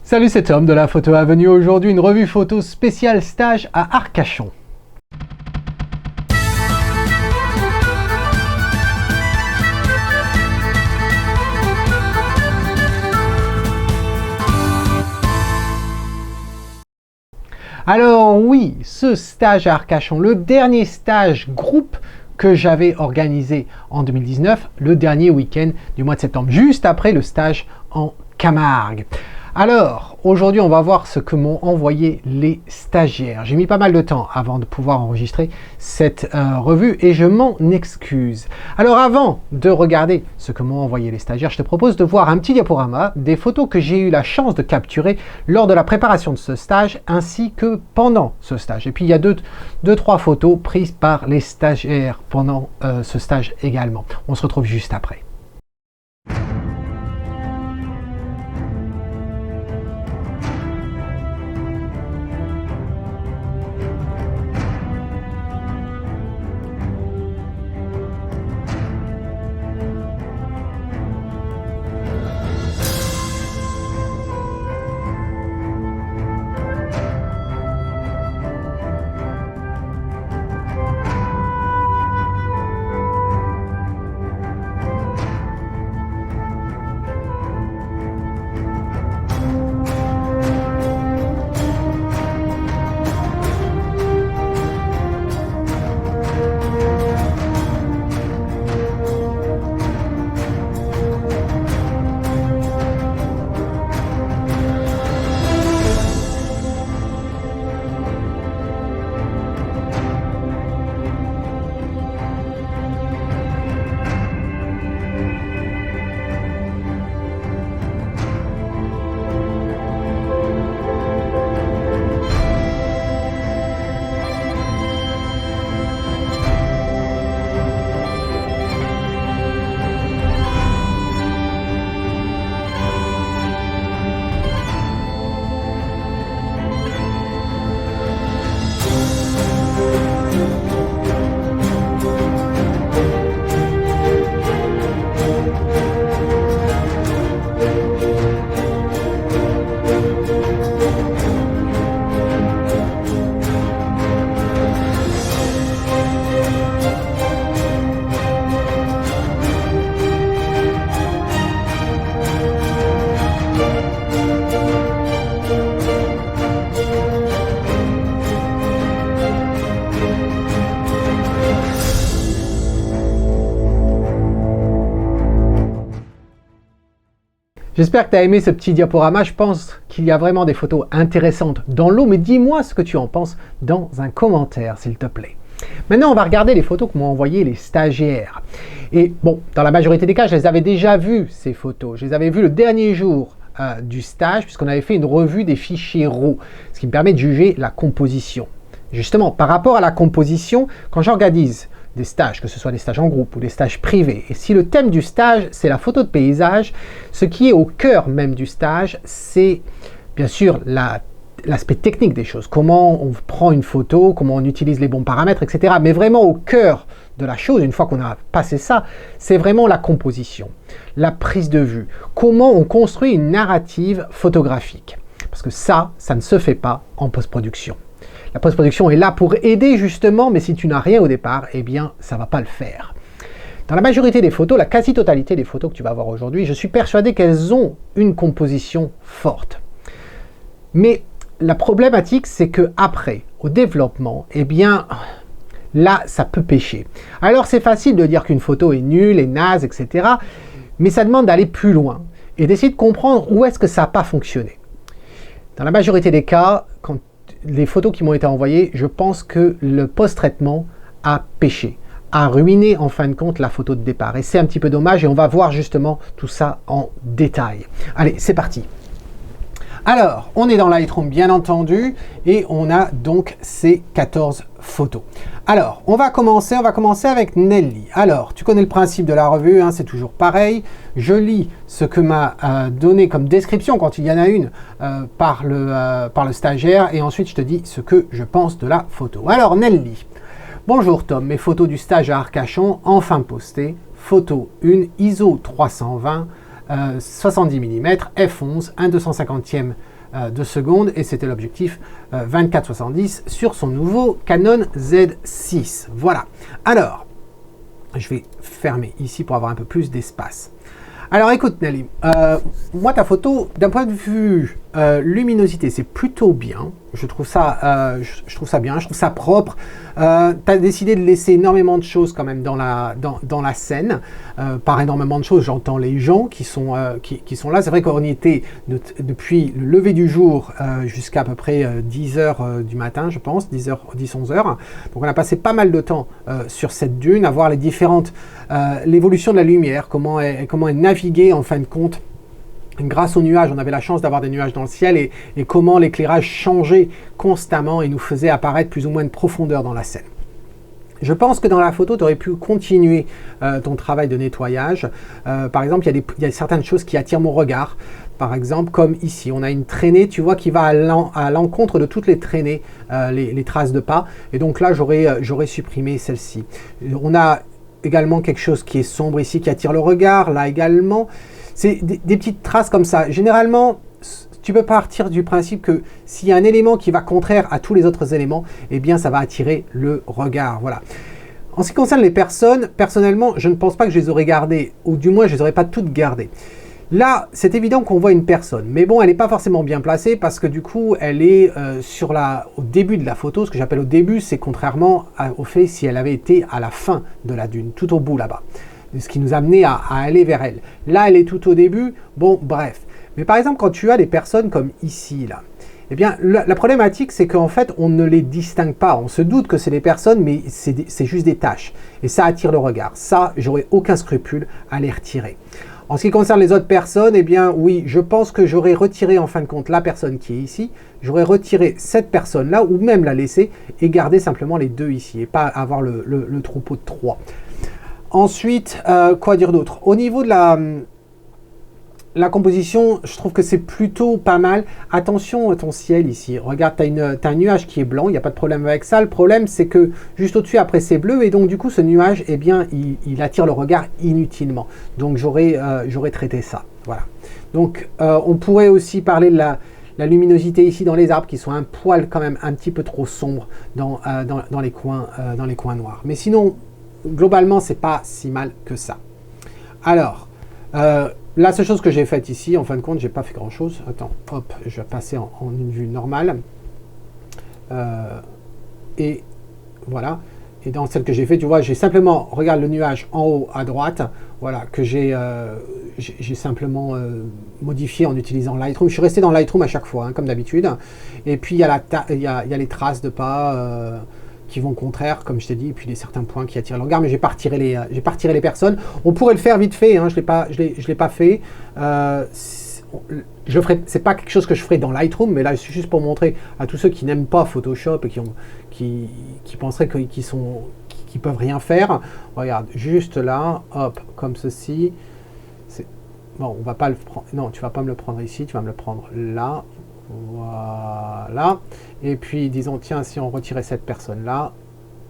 Salut, c'est Tom de la Photo Avenue. Aujourd'hui, une revue photo spéciale stage à Arcachon. Alors oui, ce stage à Arcachon, le dernier stage groupe que j'avais organisé en 2019, le dernier week-end du mois de septembre, juste après le stage en Camargue. Alors, aujourd'hui, on va voir ce que m'ont envoyé les stagiaires. J'ai mis pas mal de temps avant de pouvoir enregistrer cette revue et je m'en excuse. Alors, avant de regarder ce que m'ont envoyé les stagiaires, je te propose de voir un petit diaporama des photos que j'ai eu la chance de capturer lors de la préparation de ce stage ainsi que pendant ce stage. Et puis, il y a deux, trois photos prises par les stagiaires pendant ce stage également. On se retrouve juste après. J'espère que tu as aimé ce petit diaporama. Je pense qu'il y a vraiment des photos intéressantes dans l'eau, mais dis-moi ce que tu en penses dans un commentaire, s'il te plaît. Maintenant, on va regarder les photos que m'ont envoyées les stagiaires. Et bon, dans la majorité des cas, je les avais déjà vues, ces photos. Je les avais vues le dernier jour du stage, puisqu'on avait fait une revue des fichiers RAW, ce qui me permet de juger la composition. Justement, par rapport à la composition, quand j'organise des stages, que ce soit des stages en groupe ou des stages privés, et si le thème du stage, c'est la photo de paysage, ce qui est au cœur même du stage, c'est bien sûr l'aspect technique des choses, comment on prend une photo, comment on utilise les bons paramètres, etc. Mais vraiment au cœur de la chose, une fois qu'on a passé ça, c'est vraiment la composition, la prise de vue, comment on construit une narrative photographique. Parce que ça ne se fait pas en post-production. La post-production est là pour aider justement, mais si tu n'as rien au départ, eh bien, ça ne va pas le faire. Dans la majorité des photos, la quasi-totalité des photos que tu vas voir aujourd'hui, je suis persuadé qu'elles ont une composition forte. Mais la problématique, c'est que après, au développement, eh bien, là, ça peut pêcher. Alors, c'est facile de dire qu'une photo est nulle, est naze, etc. Mais ça demande d'aller plus loin et d'essayer de comprendre où est-ce que ça n'a pas fonctionné. Dans la majorité des cas, quand les photos qui m'ont été envoyées, je pense que le post-traitement a pêché, a ruiné en fin de compte la photo de départ. Et c'est un petit peu dommage et on va voir justement tout ça en détail. Allez, c'est parti. Alors, on est dans Lightroom bien entendu et on a donc ces 14 photos. Alors, on va commencer avec Nelly. Alors, tu connais le principe de la revue, hein, c'est toujours pareil. Je lis ce que m'a donné comme description quand il y en a une par le stagiaire et ensuite je te dis ce que je pense de la photo. Alors, Nelly. Bonjour Tom, mes photos du stage à Arcachon, enfin postées. Photo 1, ISO 320. 70 mm, f11, 1/250e de seconde, et c'était l'objectif 24-70 sur son nouveau Canon Z6. Voilà. Alors, je vais fermer ici pour avoir un peu plus d'espace. Alors écoute Nelly, moi ta photo, d'un point de vue luminosité, c'est plutôt bien. Je trouve ça bien, je trouve ça propre. Tu as décidé de laisser énormément de choses quand même dans la scène. Par énormément de choses, j'entends les gens qui sont là. C'est vrai qu'on y était depuis le lever du jour jusqu'à à peu près 10 h du matin, je pense, 10-11 h. Donc on a passé pas mal de temps sur cette dune, à voir les différentes, l'évolution de la lumière, comment elle naviguait en fin de compte. Grâce aux nuages, on avait la chance d'avoir des nuages dans le ciel et comment l'éclairage changeait constamment et nous faisait apparaître plus ou moins de profondeur dans la scène. Je pense que dans la photo, tu aurais pu continuer ton travail de nettoyage. Par exemple, il y a certaines choses qui attirent mon regard. Par exemple, comme ici, on a une traînée, tu vois, qui va à l'encontre de toutes les traînées, les traces de pas. Et donc là, j'aurais supprimé celle-ci. On a également quelque chose qui est sombre ici, qui attire le regard, là également. C'est des petites traces comme ça. Généralement, tu peux partir du principe que s'il y a un élément qui va contraire à tous les autres éléments, eh bien ça va attirer le regard. Voilà. En ce qui concerne les personnes, personnellement, je ne pense pas que je les aurais gardées, ou du moins je ne les aurais pas toutes gardées. Là, c'est évident qu'on voit une personne, mais bon, elle n'est pas forcément bien placée parce que du coup, elle est au début de la photo. Ce que j'appelle au début, c'est contrairement au fait si elle avait été à la fin de la dune, tout au bout là-bas. Ce qui nous a amené à aller vers elle. Là, elle est tout au début. Bon, bref. Mais par exemple, quand tu as des personnes comme ici, là, eh bien, la problématique, c'est qu'en fait, on ne les distingue pas. On se doute que c'est des personnes, mais c'est juste des taches. Et ça attire le regard. Ça, j'aurais aucun scrupule à les retirer. En ce qui concerne les autres personnes, eh bien, oui, je pense que j'aurais retiré, en fin de compte, la personne qui est ici. J'aurais retiré cette personne-là, ou même la laisser, et garder simplement les deux ici, et pas avoir le troupeau de 3. Ensuite, quoi dire d'autre? Au niveau de la composition, je trouve que c'est plutôt pas mal. Attention à ton ciel ici. Regarde, tu as un nuage qui est blanc, il n'y a pas de problème avec ça. Le problème, c'est que juste au-dessus, après, c'est bleu. Et donc, du coup, ce nuage, eh bien, il attire le regard inutilement. Donc, j'aurais traité ça. Voilà. Donc, on pourrait aussi parler de la luminosité ici dans les arbres qui sont un poil quand même un petit peu trop sombres dans les coins noirs. Mais sinon, globalement, c'est pas si mal que ça. Alors, la seule chose que j'ai faite ici, en fin de compte, j'ai pas fait grand chose. Attends, hop, je vais passer en une vue normale. Et voilà. Et dans celle que j'ai fait, tu vois, j'ai simplement, regarde le nuage en haut à droite, voilà, que j'ai simplement modifié en utilisant Lightroom. Je suis resté dans Lightroom à chaque fois, hein, comme d'habitude. Et puis, il y a les traces de pas qui vont contraire, comme je t'ai dit, et puis certains points qui attirent le regard, mais j'ai pas retiré les personnes. On pourrait le faire vite fait, hein, je l'ai pas fait. C'est pas quelque chose que je ferai dans Lightroom, mais là, c'est juste pour montrer à tous ceux qui n'aiment pas Photoshop et qui penseraient qu'ils peuvent rien faire. Regarde, juste là, hop, comme ceci. Bon, on va pas le prendre. Non, tu vas pas me le prendre ici, tu vas me le prendre là. Voilà. Et puis, disons, tiens, si on retirait cette personne-là,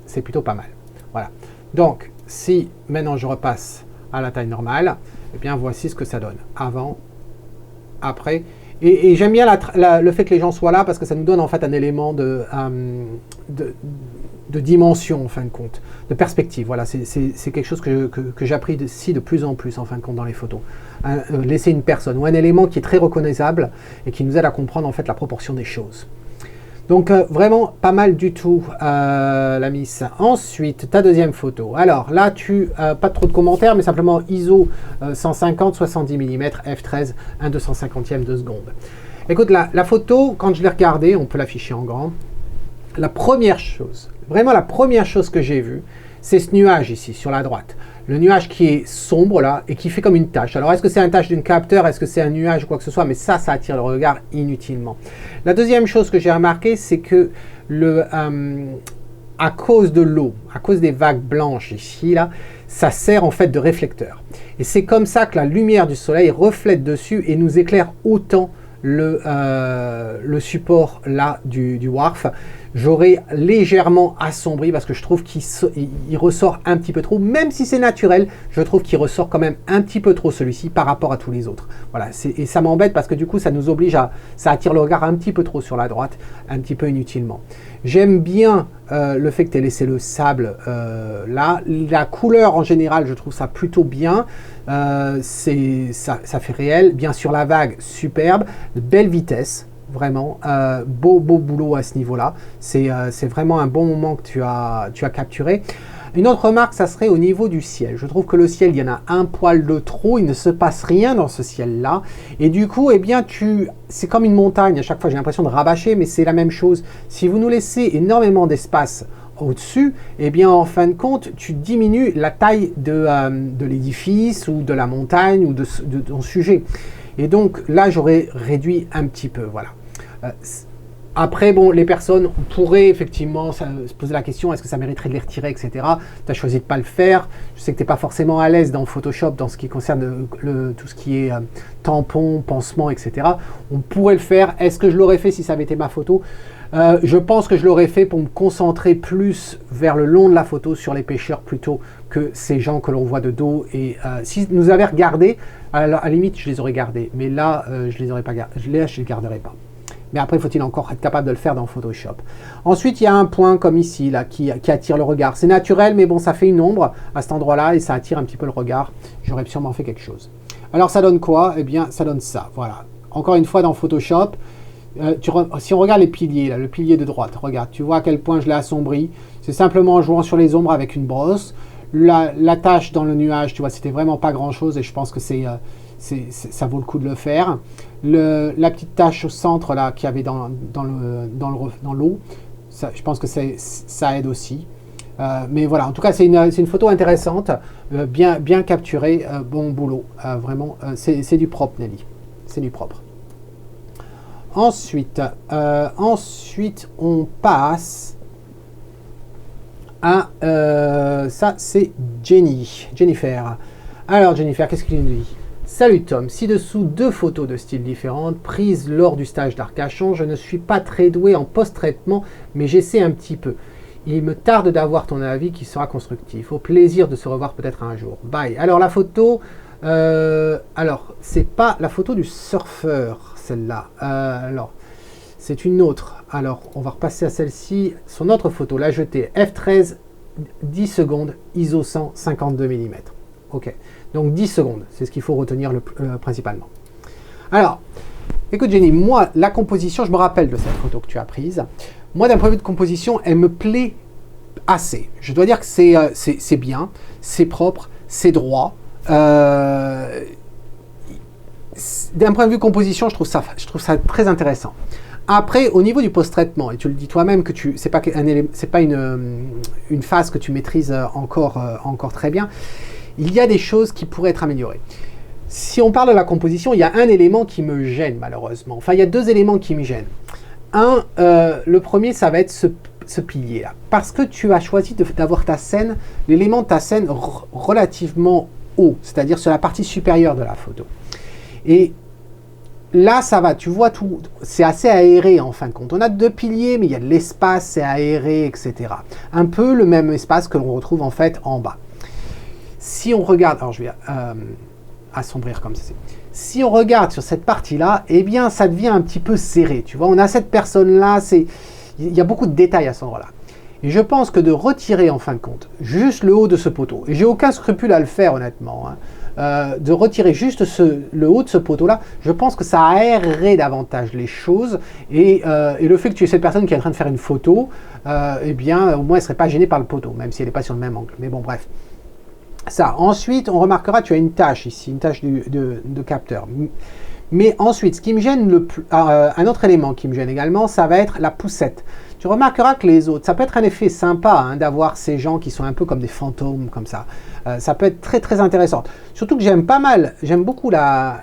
c'est plutôt pas mal. Voilà. Donc, si maintenant je repasse à la taille normale, eh bien, voici ce que ça donne. Avant, après. Et j'aime bien le fait que les gens soient là parce que ça nous donne en fait un élément de dimension, en fin de compte, de perspective. Voilà, c'est quelque chose que j'apprécie de plus en plus, en fin de compte, dans les photos. Laisser une personne ou un élément qui est très reconnaissable et qui nous aide à comprendre en fait la proportion des choses. Donc vraiment pas mal du tout, la miss. Ensuite, ta deuxième photo. Alors là, pas trop de commentaires, mais simplement ISO 150, 70 mm, f13, 1/250e de seconde. Écoute, la photo, quand je l'ai regardée, on peut l'afficher en grand. La première chose, vraiment la première chose que j'ai vue, c'est ce nuage ici, sur la droite. Le nuage qui est sombre là et qui fait comme une tache. Alors est-ce que c'est une tache d'une capteur, est-ce que c'est un nuage ou quoi que ce soit, mais ça attire le regard inutilement. La deuxième chose que j'ai remarqué, c'est que à cause de l'eau, à cause des vagues blanches ici, là, ça sert en fait de réflecteur. Et c'est comme ça que la lumière du soleil reflète dessus et nous éclaire autant le support là du Wharf, j'aurais légèrement assombri parce que je trouve qu'il ressort un petit peu trop, même si c'est naturel, je trouve qu'il ressort quand même un petit peu trop celui-ci par rapport à tous les autres. Voilà, et ça m'embête parce que du coup ça nous oblige ça attire le regard un petit peu trop sur la droite, un petit peu inutilement. J'aime bien le fait que tu aies laissé le sable là, la couleur en général je trouve ça plutôt bien, ça fait réel, bien sûr la vague superbe, belle vitesse. Vraiment, beau boulot à ce niveau-là. C'est vraiment un bon moment que tu as capturé. Une autre remarque, ça serait au niveau du ciel. Je trouve que le ciel, il y en a un poil de trop. Il ne se passe rien dans ce ciel-là. Et du coup, eh bien, c'est comme une montagne. À chaque fois, j'ai l'impression de rabâcher, mais c'est la même chose. Si vous nous laissez énormément d'espace au-dessus, eh bien, en fin de compte, tu diminues la taille de l'édifice ou de la montagne ou de ton sujet. Et donc, là, j'aurais réduit un petit peu, voilà. Après, bon, les personnes pourraient effectivement se poser la question, est-ce que ça mériterait de les retirer, etc. Tu as choisi de ne pas le faire. Je sais que tu n'es pas forcément à l'aise dans Photoshop, dans ce qui concerne tout ce qui est tampon, pansement, etc. On pourrait le faire. Est-ce que je l'aurais fait si ça avait été ma photo? Je pense que je l'aurais fait pour me concentrer plus vers le long de la photo, sur les pêcheurs, plutôt que ces gens que l'on voit de dos. Et si nous avaient regardé, à la limite, je les aurais gardés. Mais là, je les aurais pas gardés. Je les garderai pas. Mais après, faut-il encore être capable de le faire dans Photoshop. Ensuite, il y a un point comme ici, là, qui attire le regard. C'est naturel, mais bon, ça fait une ombre à cet endroit-là et ça attire un petit peu le regard. J'aurais sûrement fait quelque chose. Alors, ça donne quoi? Eh bien, ça donne ça. Voilà. Encore une fois, dans Photoshop, si on regarde les piliers, là, le pilier de droite, regarde, tu vois à quel point je l'ai assombri. C'est simplement en jouant sur les ombres avec une brosse. La tache dans le nuage, tu vois, c'était vraiment pas grand-chose et je pense que ça vaut le coup de le faire. La petite tache au centre là qu'il y avait dans l'eau, je pense que ça aide aussi. Mais voilà, en tout cas, c'est une photo intéressante, bien capturée, bon boulot. Vraiment, c'est du propre, Nelly. C'est du propre. Ensuite, on passe à... ça, c'est Jennifer. Alors, Jennifer, qu'est-ce qu'il nous dit? Salut Tom, ci-dessous 2 photos de styles différentes prises lors du stage d'Arcachon. Je ne suis pas très doué en post-traitement, mais j'essaie un petit peu. Il me tarde d'avoir ton avis qui sera constructif. Au plaisir de se revoir peut-être un jour. Bye. Alors la photo, alors c'est pas la photo du surfeur, celle-là. Alors c'est une autre. Alors on va repasser à celle-ci. Son autre photo, la jetée F13, 10 secondes, ISO 100, 52 mm. Ok. Donc 10 secondes, c'est ce qu'il faut retenir principalement. Alors, écoute Jenny, moi, la composition, je me rappelle de cette photo que tu as prise. Moi, d'un point de vue de composition, elle me plaît assez. Je dois dire que c'est bien, c'est propre, c'est droit. D'un point de vue composition, je trouve ça très intéressant. Après, au niveau du post-traitement, et tu le dis toi-même que c'est pas une phase que tu maîtrises encore très bien, il y a des choses qui pourraient être améliorées. Si on parle de la composition, il y a un élément qui me gêne malheureusement. Enfin, il y a 2 éléments qui me gênent. Le premier, ça va être ce pilier-là. Parce que tu as choisi d'avoir ta scène, l'élément de ta scène relativement haut, c'est-à-dire sur la partie supérieure de la photo. Et là, ça va, tu vois tout, c'est assez aéré en fin de compte. On a 2 piliers, mais il y a de l'espace, c'est aéré, etc. Un peu le même espace que l'on retrouve en fait en bas. Si on regarde, alors je vais assombrir comme ceci. Si on regarde sur cette partie-là, eh bien, ça devient un petit peu serré. Tu vois, on a cette personne-là, il y a beaucoup de détails à cet endroit-là. Et je pense que de retirer, en fin de compte, juste le haut de ce poteau, et j'ai aucun scrupule à le faire, honnêtement, de retirer juste le haut de ce poteau-là, je pense que ça aérerait davantage les choses. Et le fait que tu aies cette personne qui est en train de faire une photo, eh bien, au moins, elle ne serait pas gênée par le poteau, même si elle n'est pas sur le même angle. Mais bon, bref. Ça. Ensuite, on remarquera, tu as une tache ici, une tache de capteur. Mais ensuite, ce qui me gêne, un autre élément qui me gêne également, ça va être la poussette. Tu remarqueras que les autres, ça peut être un effet sympa d'avoir ces gens qui sont un peu comme des fantômes, comme ça. Ça peut être très très intéressant. Surtout que j'aime beaucoup la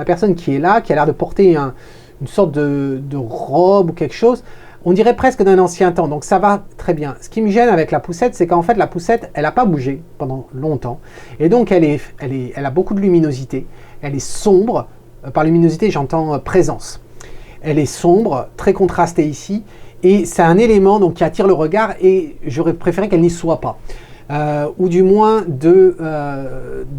personne qui est là, qui a l'air de porter une sorte de robe ou quelque chose. On dirait presque d'un ancien temps, donc ça va très bien. Ce qui me gêne avec la poussette, c'est qu'en fait la poussette, elle n'a pas bougé pendant longtemps. Et donc elle a beaucoup de luminosité, elle est sombre, par luminosité, j'entends présence. Elle est sombre, très contrastée ici, et c'est un élément donc, qui attire le regard, et j'aurais préféré qu'elle n'y soit pas. Ou du moins de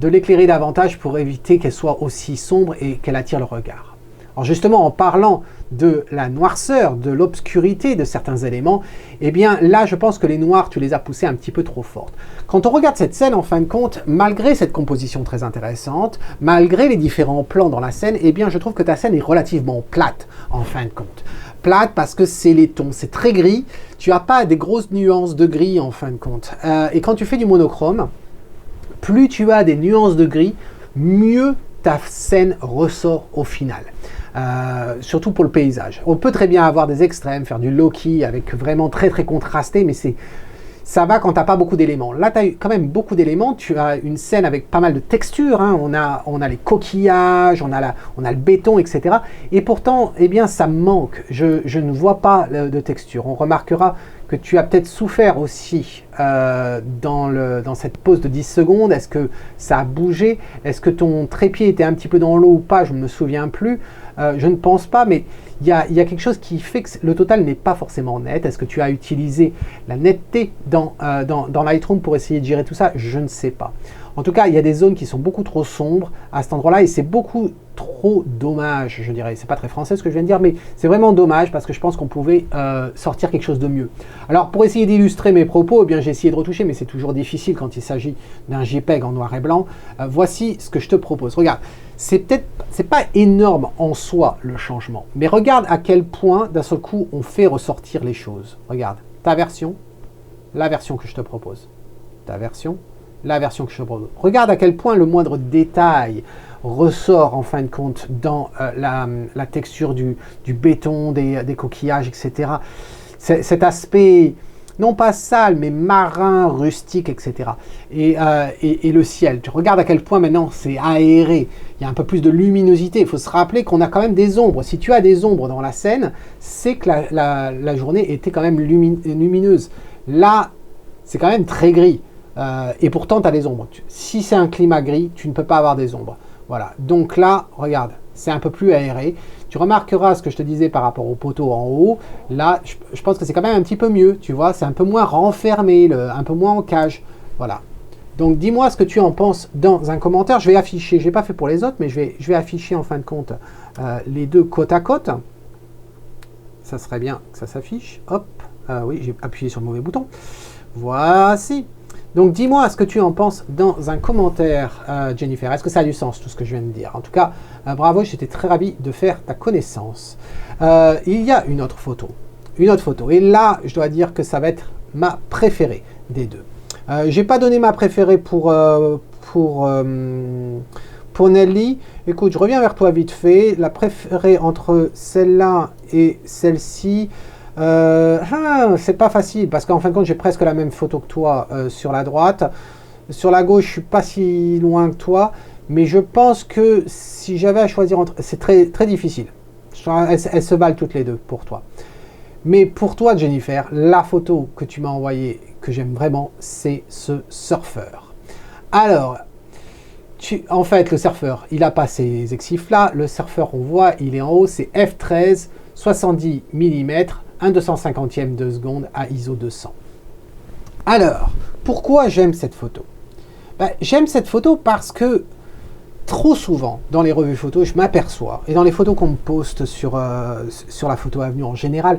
l'éclairer davantage pour éviter qu'elle soit aussi sombre et qu'elle attire le regard. Alors justement, en parlant de la noirceur, de l'obscurité de certains éléments, eh bien là, je pense que les noirs, tu les as poussés un petit peu trop fortes. Quand on regarde cette scène, en fin de compte, malgré cette composition très intéressante, malgré les différents plans dans la scène, eh bien je trouve que ta scène est relativement plate, en fin de compte. Plate parce que c'est les tons, c'est très gris, tu n'as pas des grosses nuances de gris, en fin de compte. Et quand tu fais du monochrome, plus tu as des nuances de gris, mieux ta scène ressort au final. Surtout pour le paysage. On peut très bien avoir des extrêmes, faire du low-key avec vraiment très contrasté, mais ça va quand tu n'as pas beaucoup d'éléments. Là, tu as quand même beaucoup d'éléments. Tu as une scène avec pas mal de textures. Hein. On a les coquillages, on a le béton, etc. Et pourtant, eh bien, ça me manque. Je ne vois pas de texture. On remarquera que tu as peut-être souffert aussi dans cette pause de 10 secondes. Est-ce que ça a bougé? Est-ce que ton trépied était un petit peu dans l'eau ou pas? Je ne me souviens plus. Je ne pense pas, mais il y a quelque chose qui fait que le total n'est pas forcément net. Est-ce que tu as utilisé la netteté dans Lightroom pour essayer de gérer tout ça? Je ne sais pas. En tout cas, il y a des zones qui sont beaucoup trop sombres à cet endroit-là et c'est beaucoup trop dommage, je dirais. C'est pas très français ce que je viens de dire, mais c'est vraiment dommage parce que je pense qu'on pouvait sortir quelque chose de mieux. Alors, pour essayer d'illustrer mes propos, eh bien, j'ai essayé de retoucher, mais c'est toujours difficile quand il s'agit d'un JPEG en noir et blanc. Voici ce que je te propose. Regarde, c'est pas énorme en soi le changement, mais regarde à quel point d'un seul coup on fait ressortir les choses. Regarde, ta version, la version que je te propose, ta version, la version que je te propose. Regarde à quel point le moindre détail ressort en fin de compte dans la texture du béton, des coquillages, etc. Cet aspect, non pas sale, mais marin, rustique, etc. Et le ciel, tu regardes à quel point maintenant c'est aéré, il y a un peu plus de luminosité. Il faut se rappeler qu'on a quand même des ombres. Si tu as des ombres dans la scène, c'est que la journée était quand même lumineuse. Là, c'est quand même très gris. Et pourtant, tu as des ombres. Si c'est un climat gris, tu ne peux pas avoir des ombres. Voilà. Donc là, regarde, c'est un peu plus aéré. Tu remarqueras ce que je te disais par rapport aux poteaux en haut. Là, je pense que c'est quand même un petit peu mieux. Tu vois, c'est un peu moins renfermé, un peu moins en cage. Voilà. Donc, dis-moi ce que tu en penses dans un commentaire. Je vais afficher, je n'ai pas fait pour les autres, mais je vais afficher en fin de compte les deux côte à côte. Ça serait bien que ça s'affiche. Hop. Oui, j'ai appuyé sur le mauvais bouton. Voici. Donc, dis-moi ce que tu en penses dans un commentaire, Jennifer. Est-ce que ça a du sens, tout ce que je viens de dire? En tout cas, bravo, j'étais très ravi de faire ta connaissance. Il y a une autre photo. Une autre photo. Et là, je dois dire que ça va être ma préférée des deux. Je n'ai pas donné ma préférée pour Nelly. Écoute, je reviens vers toi vite fait. La préférée entre celle-là et celle-ci... c'est pas facile parce qu'en fin de compte j'ai presque la même photo que toi sur la droite. Sur la gauche je suis pas si loin que toi, mais je pense que si j'avais à choisir entre... C'est très difficile. Elles se valent toutes les deux pour toi. Mais pour toi Jennifer, la photo que tu m'as envoyée, que j'aime vraiment, c'est ce surfeur. Alors, en fait le surfeur, il a pas ces exifs là. Le surfeur, on voit, il est en haut, c'est f13, 70 mm, 1/250e de seconde à ISO 200. Alors, pourquoi j'aime cette photo? J'aime cette photo parce que trop souvent, dans les revues photos, je m'aperçois, et dans les photos qu'on me poste sur la Photo Avenue en général,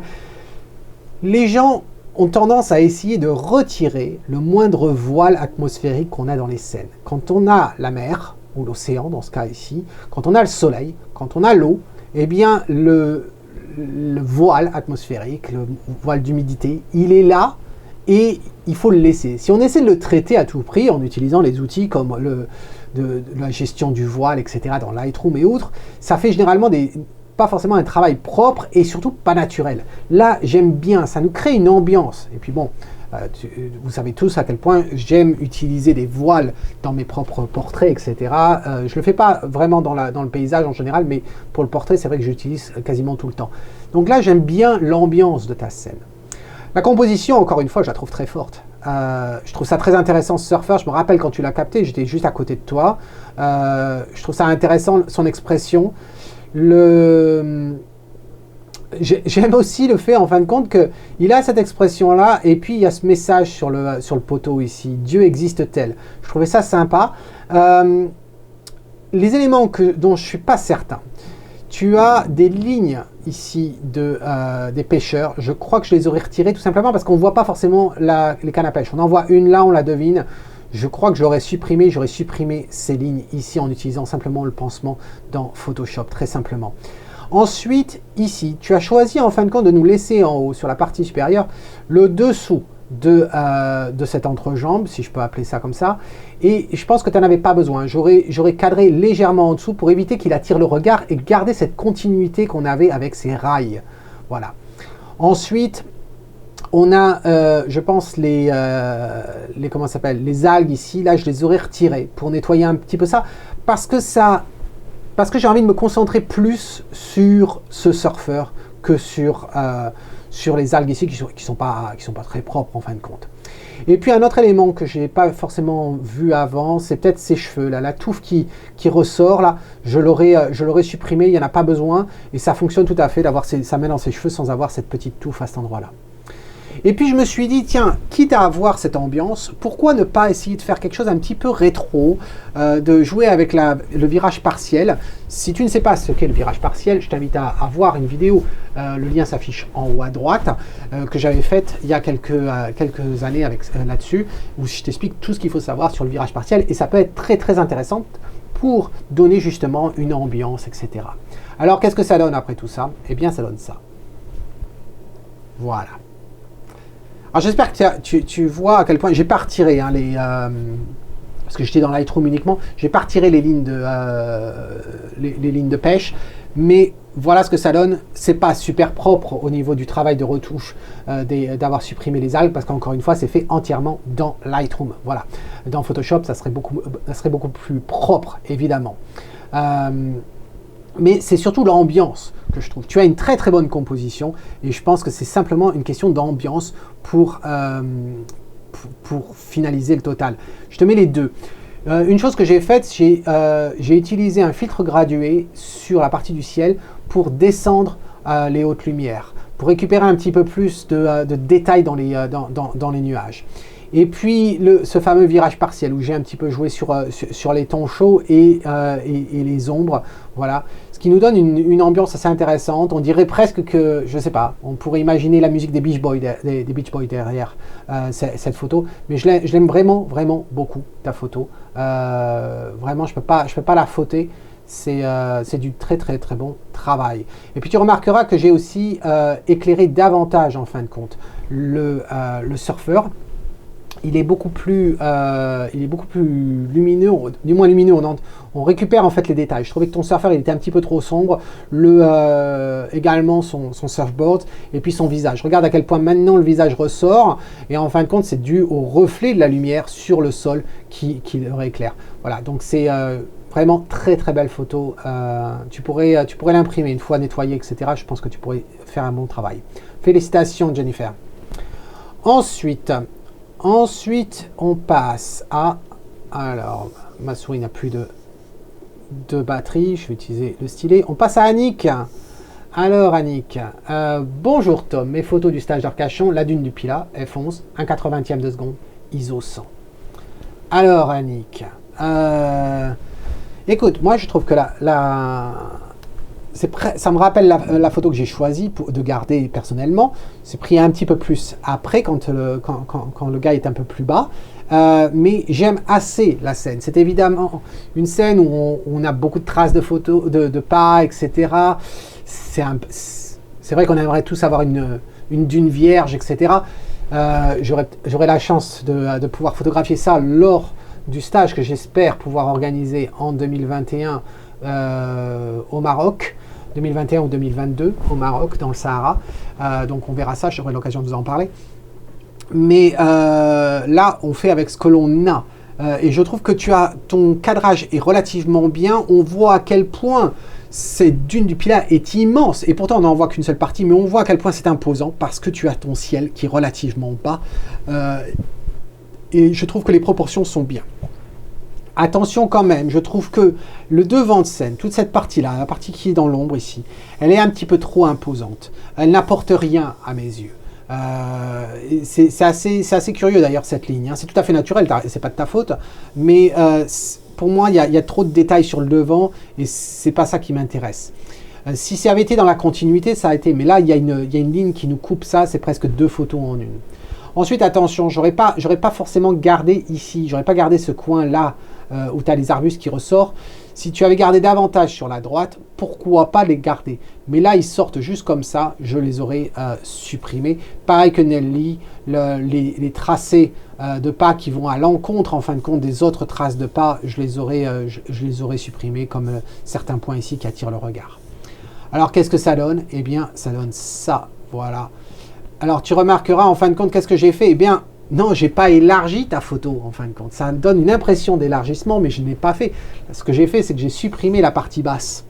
les gens ont tendance à essayer de retirer le moindre voile atmosphérique qu'on a dans les scènes. Quand on a la mer, ou l'océan dans ce cas ici, quand on a le soleil, quand on a l'eau, eh bien le voile atmosphérique, le voile d'humidité, il est là et il faut le laisser. Si on essaie de le traiter à tout prix en utilisant les outils comme de la gestion du voile, etc., dans Lightroom et autres, ça fait généralement pas forcément un travail propre et surtout pas naturel. Là, j'aime bien, ça nous crée une ambiance. Et puis bon, vous savez tous à quel point j'aime utiliser des voiles dans mes propres portraits, etc. Je ne le fais pas vraiment dans le paysage en général, mais pour le portrait, c'est vrai que j'utilise quasiment tout le temps. Donc là, j'aime bien l'ambiance de ta scène. La composition, encore une fois, je la trouve très forte. je trouve ça très intéressant, ce surfeur. Je me rappelle quand tu l'as capté, j'étais juste à côté de toi. Je trouve ça intéressant, son expression. J'aime aussi le fait, en fin de compte, qu'il a cette expression-là, et puis il y a ce message sur le poteau ici. Dieu existe-t-elle? Je trouvais ça sympa. Les éléments dont je ne suis pas certain. Tu as des lignes ici des pêcheurs. Je crois que je les aurais retirées tout simplement parce qu'on ne voit pas forcément les cannes à pêche. On en voit une là, on la devine. Je crois que je l'aurais supprimé. J'aurais supprimé ces lignes ici en utilisant simplement le pansement dans Photoshop, très simplement. Ensuite, ici, tu as choisi en fin de compte de nous laisser en haut, sur la partie supérieure, le dessous de cette entrejambe, si je peux appeler ça comme ça, et je pense que tu n'en avais pas besoin. J'aurais cadré légèrement en dessous pour éviter qu'il attire le regard et garder cette continuité qu'on avait avec ces rails. Voilà. Ensuite, on a, je pense, comment ça s'appelle, les algues ici. Là, je les aurais retirées pour nettoyer un petit peu ça, parce que j'ai envie de me concentrer plus sur ce surfeur que sur les algues ici qui sont pas très propres en fin de compte. Et puis un autre élément que je n'ai pas forcément vu avant, c'est peut-être ses cheveux, là, la touffe qui ressort, là, je l'aurais supprimé, il n'y en a pas besoin, et ça fonctionne tout à fait d'avoir sa main dans ses cheveux sans avoir cette petite touffe à cet endroit-là. Et puis je me suis dit, tiens, quitte à avoir cette ambiance, pourquoi ne pas essayer de faire quelque chose un petit peu rétro, de jouer avec le virage partiel. Si tu ne sais pas ce qu'est le virage partiel, je t'invite à voir une vidéo, le lien s'affiche en haut à droite, que j'avais faite il y a quelques années là-dessus, où je t'explique tout ce qu'il faut savoir sur le virage partiel, et ça peut être très très intéressant pour donner justement une ambiance, etc. Alors qu'est-ce que ça donne après tout ça? Eh bien ça donne ça. Voilà. Alors j'espère que tu vois à quel point j'ai pas retiré hein, parce que j'étais dans Lightroom uniquement, j'ai pas retiré les lignes de pêche, mais voilà ce que ça donne. C'est pas super propre au niveau du travail de retouche d'avoir supprimé les algues, parce qu'encore une fois c'est fait entièrement dans Lightroom. Voilà. Dans Photoshop ça serait beaucoup plus propre évidemment. Mais c'est surtout l'ambiance que je trouve. Tu as une très très bonne composition et je pense que c'est simplement une question d'ambiance pour finaliser le total. Je te mets les deux. Une chose que j'ai faite, j'ai utilisé un filtre gradué sur la partie du ciel pour descendre les hautes lumières, pour récupérer un petit peu plus de détails dans les nuages. Et puis ce fameux virage partiel où j'ai un petit peu joué sur les tons chauds et les ombres, voilà, ce qui nous donne une ambiance assez intéressante. On dirait presque que, je sais pas, on pourrait imaginer la musique des Beach Boys, derrière cette photo, mais je l'aime vraiment, vraiment beaucoup, ta photo. Vraiment, je peux pas la fauter. C'est du très très très bon travail. Et puis tu remarqueras que j'ai aussi éclairé davantage en fin de compte le surfeur. Il est beaucoup plus lumineux, du moins lumineux, on récupère en fait les détails. Je trouvais que ton surfeur il était un petit peu trop sombre, également son surfboard et puis son visage. Regarde à quel point maintenant le visage ressort et en fin de compte c'est dû au reflet de la lumière sur le sol qui le rééclaire. Voilà, donc c'est vraiment très très belle photo. Tu pourrais l'imprimer une fois nettoyée, etc. Je pense que tu pourrais faire un bon travail. Félicitations Jennifer. Ensuite, on passe à... Alors, ma souris n'a plus de batterie, je vais utiliser le stylet. On passe à Annick. Alors, Annick, bonjour Tom, mes photos du stage d'Arcachon, la dune du Pilat, F11, 1/80 de seconde, ISO 100. Alors, Annick, écoute, moi je trouve que ça me rappelle la photo que j'ai choisie de garder personnellement. C'est pris un petit peu plus après, quand le gars est un peu plus bas. Mais j'aime assez la scène. C'est évidemment une scène où on a beaucoup de traces de photos, de pas, etc. C'est vrai qu'on aimerait tous avoir une dune vierge, etc. J'aurais la chance de pouvoir photographier ça lors du stage que j'espère pouvoir organiser en 2021 au Maroc. 2021 ou 2022 au Maroc, dans le Sahara. Donc on verra ça, j'aurai l'occasion de vous en parler. Mais là, on fait avec ce que l'on a. Et je trouve que ton cadrage est relativement bien. On voit à quel point cette dune du Pilat est immense. Et pourtant, on n'en voit qu'une seule partie, mais on voit à quel point c'est imposant parce que tu as ton ciel qui est relativement bas. Et je trouve que les proportions sont bien. Attention quand même, je trouve que le devant de scène, toute cette partie-là, la partie qui est dans l'ombre ici, elle est un petit peu trop imposante. Elle n'apporte rien à mes yeux. C'est assez curieux d'ailleurs cette ligne. Hein. C'est tout à fait naturel, c'est pas de ta faute. Mais pour moi, il y a trop de détails sur le devant et c'est pas ça qui m'intéresse. Si ça avait été dans la continuité, ça a été. Mais là, il y a une ligne qui nous coupe ça, c'est presque 2 photos en une. Ensuite, attention, j'aurais pas forcément gardé ici, j'aurais pas gardé ce coin-là où tu as les arbustes qui ressortent. Si tu avais gardé davantage sur la droite, pourquoi pas les garder? Mais là, ils sortent juste comme ça, je les aurais supprimés. Pareil que Nelly, les tracés de pas qui vont à l'encontre, en fin de compte, des autres traces de pas, je les aurais supprimés, comme certains points ici qui attirent le regard. Alors, qu'est-ce que ça donne? Eh bien, ça donne ça, voilà. Alors, tu remarqueras, en fin de compte, qu'est-ce que j'ai fait? Eh bien, non, j'ai pas élargi ta photo, en fin de compte. Ça donne une impression d'élargissement, mais je n'ai pas fait. Ce que j'ai fait, c'est que j'ai supprimé la partie basse.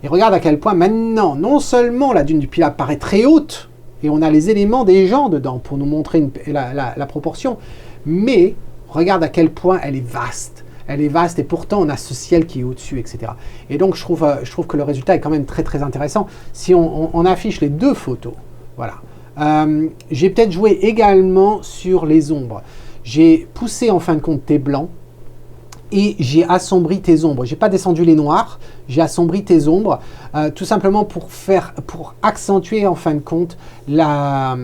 Et regarde à quel point, maintenant, non seulement la dune du Pilat paraît très haute, et on a les éléments des gens dedans pour nous montrer la proportion, mais regarde à quel point elle est vaste. Elle est vaste, et pourtant, on a ce ciel qui est au-dessus, etc. Et donc, je trouve que le résultat est quand même très, très intéressant. Si on affiche les 2 photos, voilà. J'ai peut-être joué également sur les ombres. J'ai poussé en fin de compte tes blancs et j'ai assombri tes ombres. J'ai pas descendu les noirs, j'ai assombri tes ombres, tout simplement pour accentuer en fin de compte la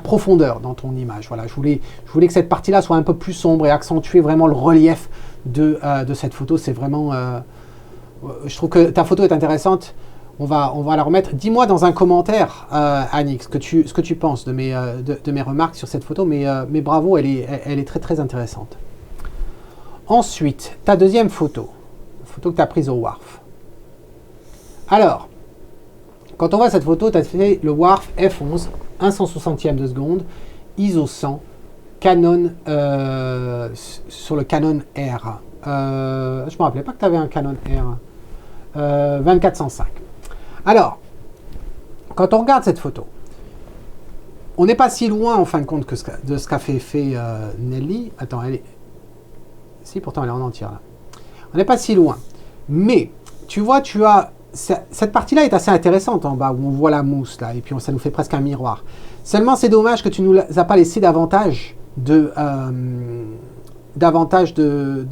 profondeur dans ton image. Voilà, je voulais que cette partie-là soit un peu plus sombre et accentuer vraiment le relief de cette photo. C'est vraiment, je trouve que ta photo est intéressante. On va la remettre. Dis-moi dans un commentaire, Annick, ce que tu penses de mes remarques sur cette photo, mais bravo, elle est très très intéressante. Ensuite, ta deuxième photo, la photo que tu as prise au Wharf. Alors, quand on voit cette photo, tu as fait le Wharf F11, 1/160e de seconde, ISO 100, Canon, sur le Canon R. Je ne me rappelais pas que tu avais un Canon R. 24-105. Alors, quand on regarde cette photo, on n'est pas si loin en fin de compte de ce qu'a fait Nelly. Attends, elle est... Si, pourtant elle est en entière là. On n'est pas si loin. Mais, tu vois, cette partie-là est assez intéressante en bas, où on voit la mousse là, et puis ça nous fait presque un miroir. Seulement, c'est dommage que tu ne nous as pas laissé davantage de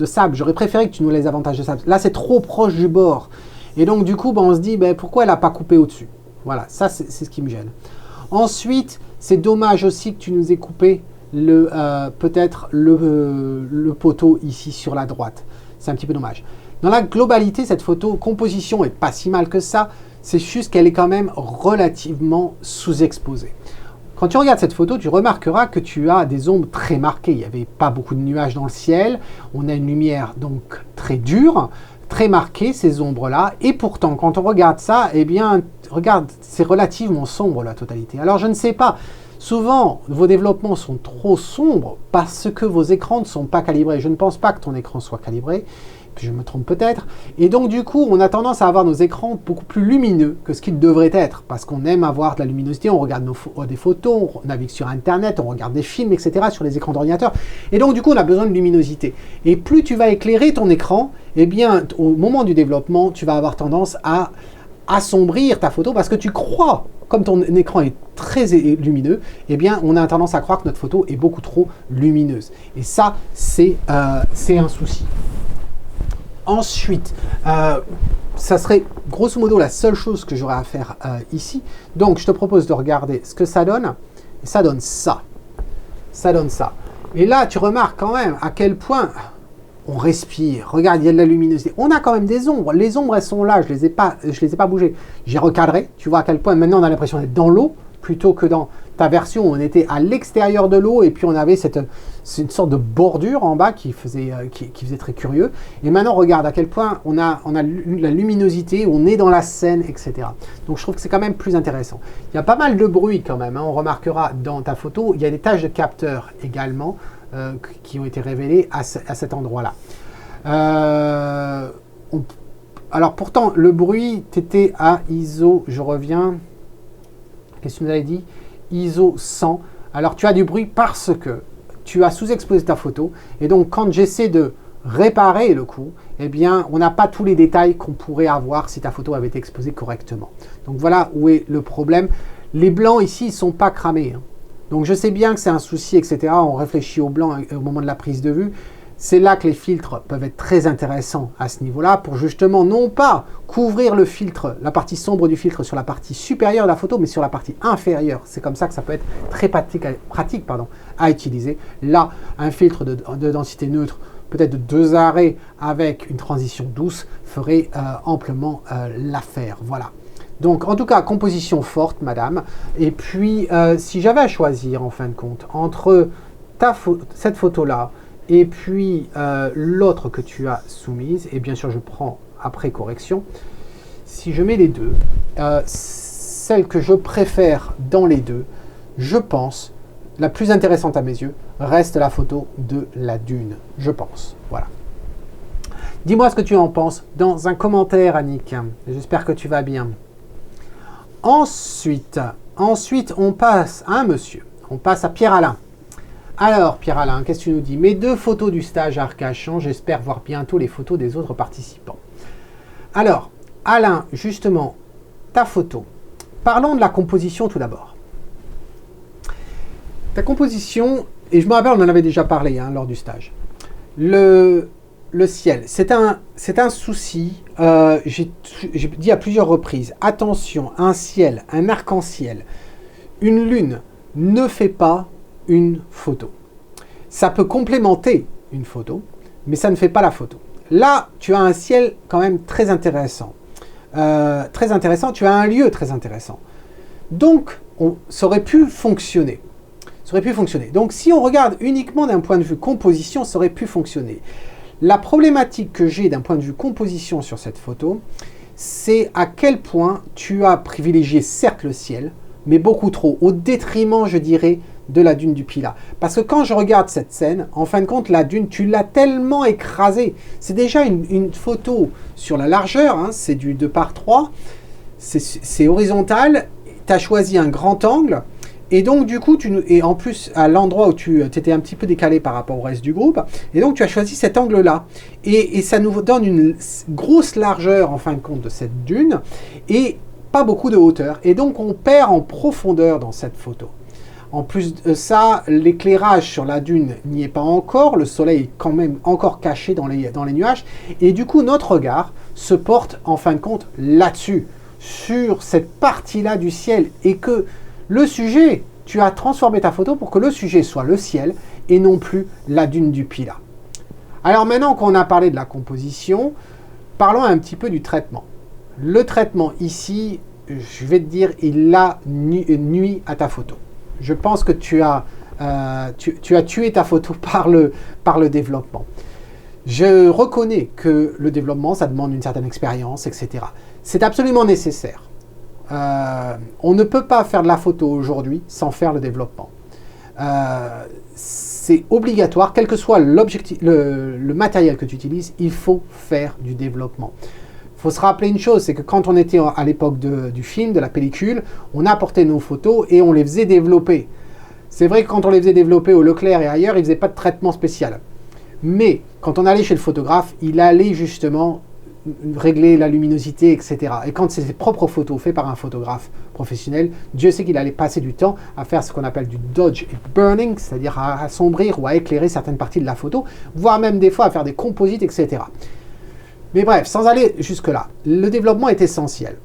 sable. J'aurais préféré que tu nous laisses davantage de sable. Là, c'est trop proche du bord. Et donc, du coup, on se dit, pourquoi elle n'a pas coupé au-dessus? Voilà, ça, c'est ce qui me gêne. Ensuite, c'est dommage aussi que tu nous aies coupé peut-être le poteau ici sur la droite. C'est un petit peu dommage. Dans la globalité, cette photo, composition est pas si mal que ça. C'est juste qu'elle est quand même relativement sous-exposée. Quand tu regardes cette photo, tu remarqueras que tu as des ombres très marquées. Il n'y avait pas beaucoup de nuages dans le ciel. On a une lumière donc très dure, très marquée, ces ombres-là. Et pourtant, quand on regarde ça, eh bien, regarde, c'est relativement sombre la totalité. Alors, je ne sais pas. Souvent, vos développements sont trop sombres parce que vos écrans ne sont pas calibrés. Je ne pense pas que ton écran soit calibré. Je me trompe peut-être, et donc du coup on a tendance à avoir nos écrans beaucoup plus lumineux que ce qu'ils devraient être, parce qu'on aime avoir de la luminosité, on regarde des photos, on navigue sur internet, on regarde des films, etc. sur les écrans d'ordinateur, et donc du coup on a besoin de luminosité. Et plus tu vas éclairer ton écran, eh bien au moment du développement, tu vas avoir tendance à assombrir ta photo, parce que tu crois, comme ton écran est très lumineux, eh bien on a tendance à croire que notre photo est beaucoup trop lumineuse. Et ça, c'est un souci. Ensuite, ça serait grosso modo la seule chose que j'aurais à faire ici. Donc, je te propose de regarder ce que ça donne. Et ça donne ça. Ça donne ça. Et là, tu remarques quand même à quel point on respire. Regarde, il y a de la luminosité. On a quand même des ombres. Les ombres, elles sont là. Je les ai pas bougées. J'ai recadré. Tu vois à quel point maintenant on a l'impression d'être dans l'eau plutôt que dans ta version où on était à l'extérieur de l'eau et puis on avait une sorte de bordure en bas qui faisait très curieux. Et maintenant, regarde à quel point on a la luminosité, on est dans la scène, etc. Donc, je trouve que c'est quand même plus intéressant. Il y a pas mal de bruit quand même. Hein. On remarquera dans ta photo, il y a des taches de capteurs également qui ont été révélées à cet endroit-là. Alors, pourtant, le bruit, tu étais à ISO, je reviens... Qu'est-ce que tu nous avais dit? ISO 100. Alors tu as du bruit parce que tu as sous-exposé ta photo. Et donc quand j'essaie de réparer le coup, eh bien on n'a pas tous les détails qu'on pourrait avoir si ta photo avait été exposée correctement. Donc voilà où est le problème. Les blancs ici, ils ne sont pas cramés, hein. Donc je sais bien que c'est un souci, etc. On réfléchit au blanc au moment de la prise de vue. C'est là que les filtres peuvent être très intéressants à ce niveau-là pour justement non pas couvrir le filtre, la partie sombre du filtre sur la partie supérieure de la photo, mais sur la partie inférieure. C'est comme ça que ça peut être très pratique à utiliser. Là, un filtre de densité neutre, peut-être de 2 arrêts avec une transition douce, ferait amplement l'affaire. Voilà. Donc, en tout cas, composition forte, madame. Et puis, si j'avais à choisir, en fin de compte, entre cette photo-là et puis l'autre que tu as soumise, et bien sûr, je prends après correction, si je mets les deux, celle que je préfère dans les deux, je pense, la plus intéressante à mes yeux, reste la photo de la dune, je pense. Voilà. Dis-moi ce que tu en penses dans un commentaire, Annick. J'espère que tu vas bien. Ensuite, on passe à un monsieur. On passe à Pierre-Alain. Alors, Pierre-Alain, qu'est-ce que tu nous dis? Mes 2 photos du stage à Arcachon, j'espère voir bientôt les photos des autres participants. Alors, Alain, justement, ta photo. Parlons de la composition tout d'abord. Ta composition, et je me rappelle, on en avait déjà parlé lors du stage. Le ciel, c'est un souci. J'ai dit à plusieurs reprises, attention, un ciel, un arc-en-ciel, une lune ne fait pas une photo. Ça peut complémenter une photo, mais ça ne fait pas la photo. Là, tu as un ciel quand même très intéressant. Tu as un lieu très intéressant. Donc, ça aurait pu fonctionner. Donc, si on regarde uniquement d'un point de vue composition, ça aurait pu fonctionner. La problématique que j'ai d'un point de vue composition sur cette photo, c'est à quel point tu as privilégié certes le ciel, mais beaucoup trop, au détriment, je dirais, de la dune du Pilat. Parce que quand je regarde cette scène, en fin de compte, la dune, tu l'as tellement écrasée. C'est déjà une photo sur la largeur, hein, c'est du 2:3, c'est horizontal, tu as choisi un grand angle, et donc du coup, et en plus à l'endroit où tu étais un petit peu décalé par rapport au reste du groupe, et donc tu as choisi cet angle-là. Et ça nous donne une grosse largeur, en fin de compte, de cette dune, et pas beaucoup de hauteur. Et donc on perd en profondeur dans cette photo. En plus de ça, l'éclairage sur la dune n'y est pas encore, le soleil est quand même encore caché dans les nuages, et du coup notre regard se porte en fin de compte là-dessus, sur cette partie-là du ciel, et que le sujet, tu as transformé ta photo pour que le sujet soit le ciel et non plus la dune du Pilat. Alors maintenant qu'on a parlé de la composition, parlons un petit peu du traitement. Le traitement ici, je vais te dire, il a nuit à ta photo. Je pense que tu as tué ta photo par le développement. Je reconnais que le développement, ça demande une certaine expérience, etc. C'est absolument nécessaire. On ne peut pas faire de la photo aujourd'hui sans faire le développement. C'est obligatoire, quel que soit le matériel que tu utilises, il faut faire du développement. Il faut se rappeler une chose, c'est que quand on était à l'époque du film, de la pellicule, on apportait nos photos et on les faisait développer. C'est vrai que quand on les faisait développer au Leclerc et ailleurs, ils ne faisaient pas de traitement spécial. Mais quand on allait chez le photographe, il allait justement régler la luminosité, etc. Et quand c'est ses propres photos faites par un photographe professionnel, Dieu sait qu'il allait passer du temps à faire ce qu'on appelle du dodge et burning, c'est-à-dire à assombrir ou à éclairer certaines parties de la photo, voire même des fois à faire des composites, etc. Mais bref, sans aller jusque-là, le développement est essentiel.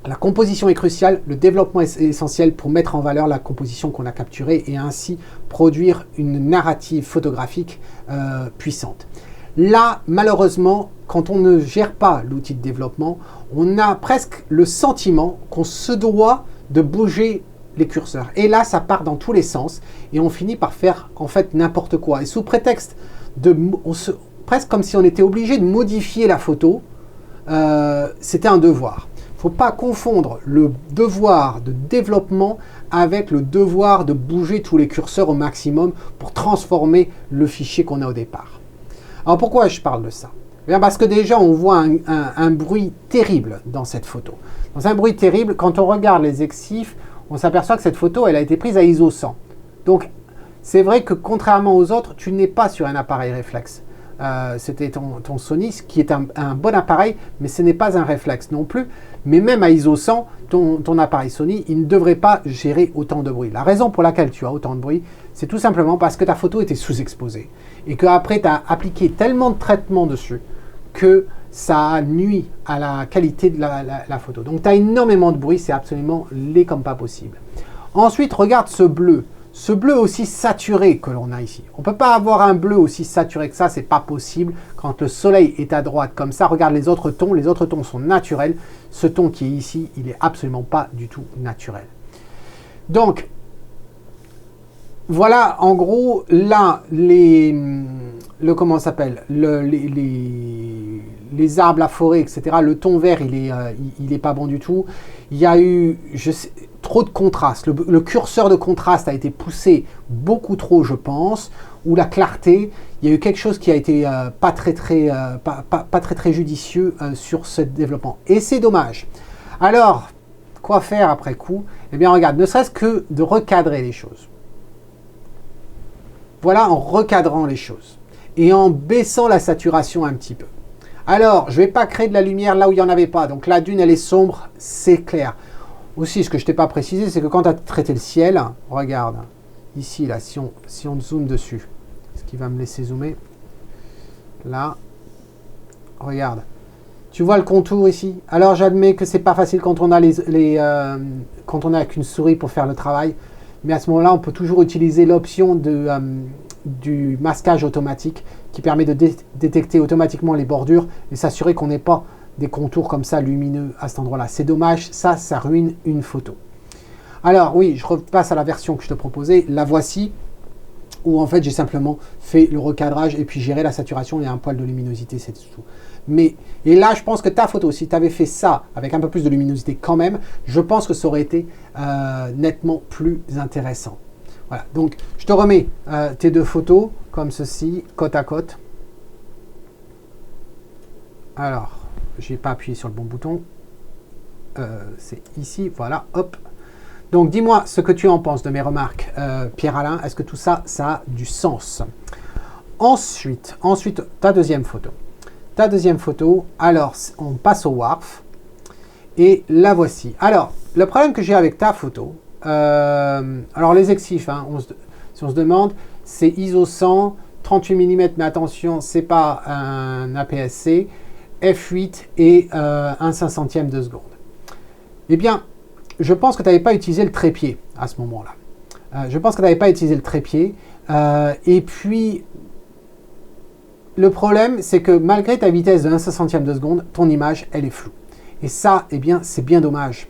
La composition est cruciale, le développement est essentiel pour mettre en valeur la composition qu'on a capturée et ainsi produire une narrative photographique puissante. Là, malheureusement, quand on ne gère pas l'outil de développement, on a presque le sentiment qu'on se doit de bouger les curseurs. Et là, ça part dans tous les sens et on finit par faire en fait n'importe quoi. Et sous prétexte presque comme si on était obligé de modifier la photo, c'était un devoir. Il ne faut pas confondre le devoir de développement avec le devoir de bouger tous les curseurs au maximum pour transformer le fichier qu'on a au départ. Alors pourquoi je parle de ça? Bien parce que déjà on voit un bruit terrible dans cette photo. Dans un bruit terrible, quand on regarde les exifs, on s'aperçoit que cette photo elle a été prise à ISO 100. Donc, c'est vrai que contrairement aux autres, tu n'es pas sur un appareil réflexe. C'était ton Sony, qui est un bon appareil, mais ce n'est pas un réflexe non plus. Mais même à ISO 100, ton appareil Sony, il ne devrait pas gérer autant de bruit. La raison pour laquelle tu as autant de bruit, c'est tout simplement parce que ta photo était sous-exposée. Et qu'après, tu as appliqué tellement de traitements dessus que ça nuit à la qualité de la photo. Donc, tu as énormément de bruit, c'est absolument laid comme pas possible. Ensuite, regarde ce bleu. Ce bleu aussi saturé que l'on a ici. On ne peut pas avoir un bleu aussi saturé que ça, c'est pas possible. Quand le soleil est à droite comme ça, regarde les autres tons sont naturels. Ce ton qui est ici, il n'est absolument pas du tout naturel. Donc, voilà en gros là comment ça s'appelle, les arbres, la forêt, etc. Le ton vert, il est pas bon du tout. Il y a eu trop de contraste. Le curseur de contraste a été poussé beaucoup trop, je pense. Ou la clarté, il y a eu quelque chose qui a été pas très judicieux sur ce développement. Et c'est dommage. Alors, quoi faire après coup? Eh bien, regarde, ne serait-ce que de recadrer les choses. Voilà, en recadrant les choses. Et en baissant la saturation un petit peu. Alors, je ne vais pas créer de la lumière là où il n'y en avait pas. Donc la dune, elle est sombre, c'est clair. Aussi, ce que je ne t'ai pas précisé, c'est que quand tu as traité le ciel, regarde, ici, là, si on zoome dessus, ce qui va me laisser zoomer, là, regarde. Tu vois le contour ici? Alors, j'admets que c'est pas facile quand on a quand on a qu'une souris pour faire le travail. Mais à ce moment-là, on peut toujours utiliser l'option du masquage automatique qui permet de détecter automatiquement les bordures et s'assurer qu'on n'ait pas des contours comme ça lumineux à cet endroit-là. C'est dommage, ça ruine une photo. Alors oui, je repasse à la version que je te proposais. La voici, où en fait j'ai simplement fait le recadrage et puis géré la saturation et un poil de luminosité, c'est tout. Et là, je pense que ta photo, si tu avais fait ça avec un peu plus de luminosité quand même, je pense que ça aurait été nettement plus intéressant. Voilà, donc je te remets tes deux photos comme ceci, côte à côte. Alors, je n'ai pas appuyé sur le bon bouton. C'est ici, voilà, hop. Donc, dis-moi ce que tu en penses de mes remarques, Pierre-Alain. Est-ce que tout ça, ça a du sens? Ensuite, ta deuxième photo. Ta deuxième photo, alors, on passe au WARF. Et la voici. Alors, le problème que j'ai avec ta photo, alors les exifs, hein, si on se demande, c'est ISO 100, 38 mm, mais attention, c'est pas un APS-C, f8 et 1/500 de seconde. Eh bien, je pense que tu n'avais pas utilisé le trépied à ce moment-là. Je pense que tu n'avais pas utilisé le trépied. Et puis, le problème, c'est que malgré ta vitesse de 1/500 de seconde, ton image, elle est floue. Et ça, eh bien, c'est bien dommage.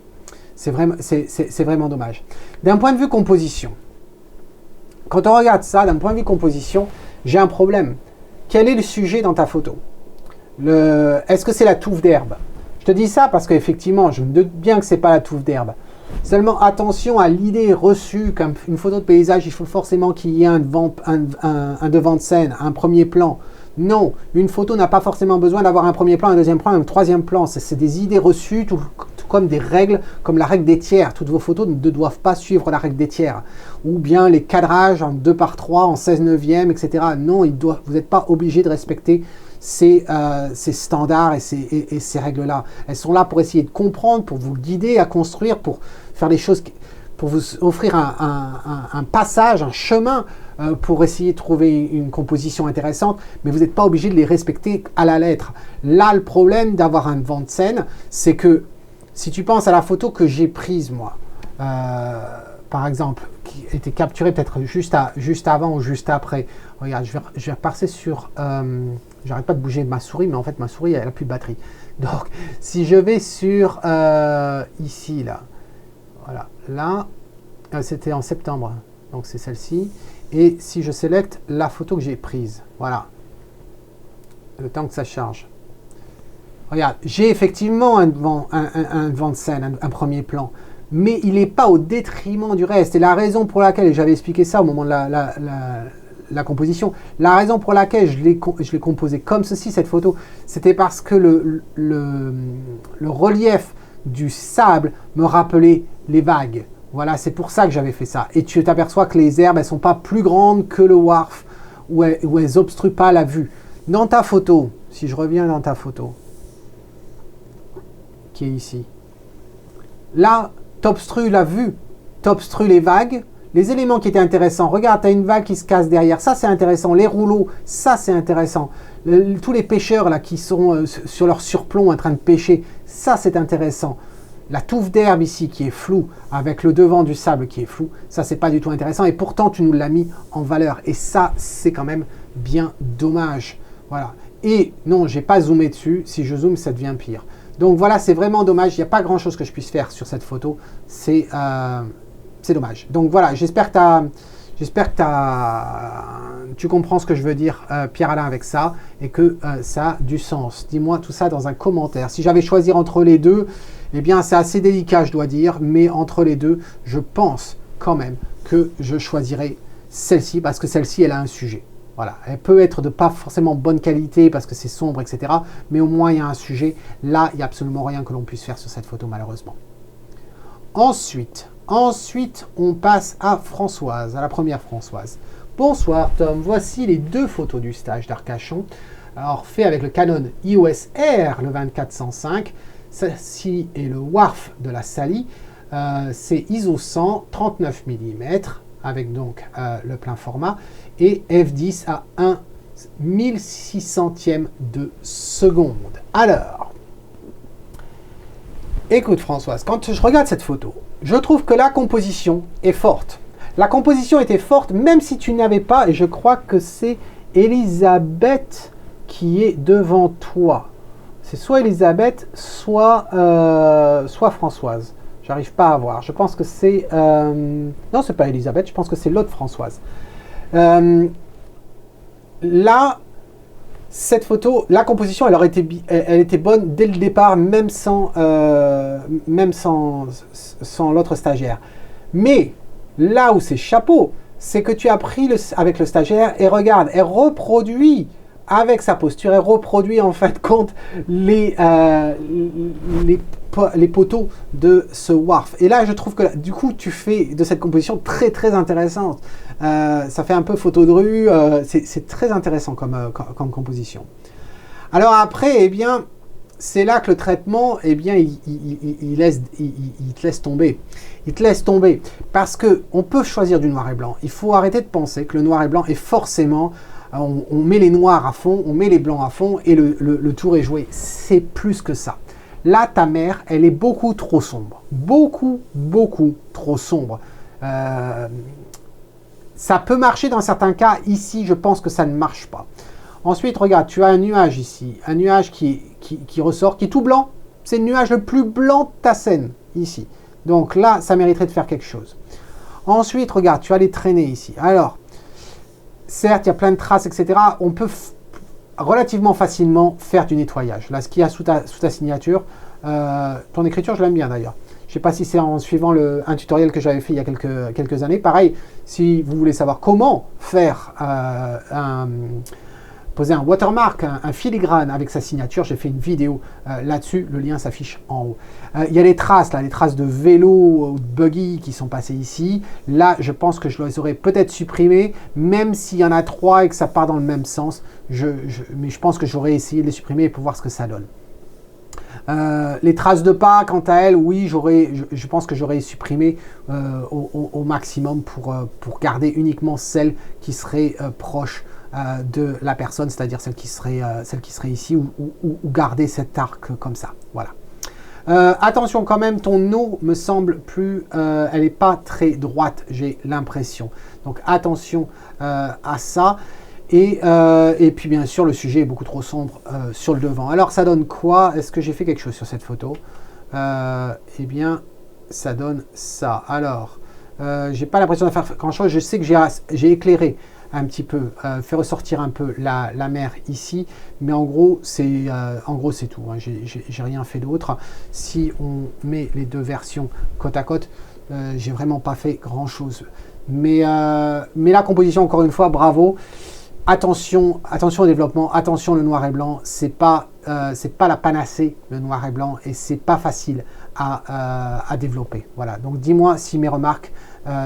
C'est vraiment dommage. D'un point de vue composition, quand on regarde ça, d'un point de vue composition, j'ai un problème. Quel est le sujet dans ta photo? Est-ce que c'est la touffe d'herbe? Je te dis ça parce qu'effectivement, je me doute bien que ce n'est pas la touffe d'herbe. Seulement, attention à l'idée reçue qu'une photo de paysage, il faut forcément qu'il y ait un devant de scène, un premier plan. Non, une photo n'a pas forcément besoin d'avoir un premier plan, un deuxième plan, un troisième plan. C'est des idées reçues, tout comme des règles, comme la règle des tiers. Toutes vos photos ne doivent pas suivre la règle des tiers. Ou bien les cadrages en 2:3, en 16/9, etc. Non, vous n'êtes pas obligé de respecter ces standards et ces règles-là. Elles sont là pour essayer de comprendre, pour vous guider à construire, pour faire les choses, pour vous offrir un passage, un chemin pour essayer de trouver une composition intéressante, mais vous n'êtes pas obligé de les respecter à la lettre. Là, le problème d'avoir un devant de scène, c'est que si tu penses à la photo que j'ai prise, moi, par exemple, qui était capturée peut-être juste avant ou juste après. Regarde, je vais repasser sur... J'arrête pas de bouger ma souris, mais en fait, ma souris, elle n'a plus de batterie. Donc, si je vais sur... ici, là. Voilà. Là, c'était en septembre. Donc, c'est celle-ci. Et si je sélecte la photo que j'ai prise. Voilà. Le temps que ça charge. Regarde, j'ai effectivement un devant de scène, un premier plan. Mais il n'est pas au détriment du reste. Et la raison pour laquelle, et j'avais expliqué ça au moment de la composition, la raison pour laquelle je l'ai composé comme ceci, cette photo, c'était parce que le relief du sable me rappelait les vagues. Voilà, c'est pour ça que j'avais fait ça. Et tu t'aperçois que les herbes, elles sont pas plus grandes que le wharf, où elles obstruent pas la vue. Dans ta photo, si je reviens dans ta photo, qui est ici, là, t'obstrues la vue, t'obstrues les vagues, les éléments qui étaient intéressants. Regarde, tu as une vague qui se casse derrière, ça c'est intéressant. Les rouleaux, ça c'est intéressant. Tous les pêcheurs là qui sont sur leur surplomb en train de pêcher, ça c'est intéressant. La touffe d'herbe ici qui est floue, avec le devant du sable qui est flou, ça c'est pas du tout intéressant. Et pourtant tu nous l'as mis en valeur. Et ça c'est quand même bien dommage. Voilà. Et non, j'ai pas zoomé dessus. Si je zoome, ça devient pire. Donc voilà, c'est vraiment dommage. Il n'y a pas grand chose que je puisse faire sur cette photo. C'est dommage. Donc voilà, j'espère que tu comprends ce que je veux dire, Pierre-Alain, avec ça, et que ça a du sens. Dis-moi tout ça dans un commentaire. Si j'avais choisi entre les deux, eh bien c'est assez délicat, je dois dire, mais entre les deux, je pense quand même que je choisirais celle-ci, parce que celle-ci, elle a un sujet. Voilà, elle peut être de pas forcément bonne qualité parce que c'est sombre, etc. Mais au moins, il y a un sujet. Là, il n'y a absolument rien que l'on puisse faire sur cette photo, malheureusement. Ensuite, on passe à Françoise, à la première Françoise. Bonsoir Tom, voici les deux photos du stage d'Arcachon. Alors, fait avec le Canon EOS R, le 24-105. Ceci est le Wharf de la Sally. C'est ISO 100, 39 mm, avec donc le plein format. Et f10 à 1 1600e de seconde. Alors, écoute Françoise, quand je regarde cette photo, je trouve que la composition est forte. La composition était forte, même si tu n'avais pas, et je crois que c'est Elisabeth qui est devant toi. C'est soit Elisabeth, soit Françoise. J'arrive pas à voir. Je pense que c'est... non, c'est pas Elisabeth, je pense que c'est l'autre Françoise. Là, cette photo, la composition, elle était bonne dès le départ, même sans l'autre stagiaire. Mais là où c'est chapeau, c'est que tu as pris avec le stagiaire et regarde, elle reproduit avec sa posture, elle reproduit en fin de compte les poteaux de ce wharf. Et là, je trouve que du coup, tu fais de cette composition très très intéressante. Ça fait un peu photo de rue, c'est très intéressant comme composition. Alors après, eh bien, c'est là que le traitement, eh bien, il te laisse tomber. Il te laisse tomber parce qu'on peut choisir du noir et blanc. Il faut arrêter de penser que le noir et blanc est forcément... On met les noirs à fond, on met les blancs à fond et le tour est joué. C'est plus que ça. Là, ta mère, elle est beaucoup trop sombre. Beaucoup, beaucoup trop sombre. Ça peut marcher dans certains cas. Ici, je pense que ça ne marche pas. Ensuite, regarde, tu as un nuage ici. Un nuage qui ressort, qui est tout blanc. C'est le nuage le plus blanc de ta scène, ici. Donc là, ça mériterait de faire quelque chose. Ensuite, regarde, tu as les traînées ici. Alors, certes, il y a plein de traces, etc. On peut relativement facilement faire du nettoyage. Là, ce qu'il y a sous ta signature, ton écriture, je l'aime bien d'ailleurs. Je ne sais pas si c'est en suivant un tutoriel que j'avais fait il y a quelques années. Pareil, si vous voulez savoir comment faire poser un watermark, un filigrane avec sa signature, j'ai fait une vidéo là-dessus, le lien s'affiche en haut. Il y a les traces, là, les traces de vélo ou de buggy qui sont passées ici. Là, je pense que je les aurais peut-être supprimées, même s'il y en a 3 et que ça part dans le même sens. Mais je pense que j'aurais essayé de les supprimer pour voir ce que ça donne. Les traces de pas, quant à elles, oui, je pense que j'aurais supprimé au maximum pour garder uniquement celles qui seraient proches de la personne, c'est-à-dire celle qui serait ici, ou garder cet arc comme ça. Voilà. Attention quand même, ton eau me semble plus... elle n'est pas très droite, j'ai l'impression. Donc attention à ça. Et puis bien sûr, le sujet est beaucoup trop sombre sur le devant. Alors ça donne quoi? Est-ce que j'ai fait quelque chose sur cette photo? Eh bien, ça donne ça. Alors, j'ai pas l'impression de faire grand-chose. Je sais que j'ai éclairé un petit peu, fait ressortir un peu la mer ici, mais en gros c'est tout, hein. J'ai rien fait d'autre. Si on met les deux versions côte à côte, j'ai vraiment pas fait grand chose, mais la composition, encore une fois, bravo. Attention au développement, attention le noir et blanc, c'est pas la panacée, le noir et blanc, et c'est pas facile à développer. Voilà, donc dis-moi si mes remarques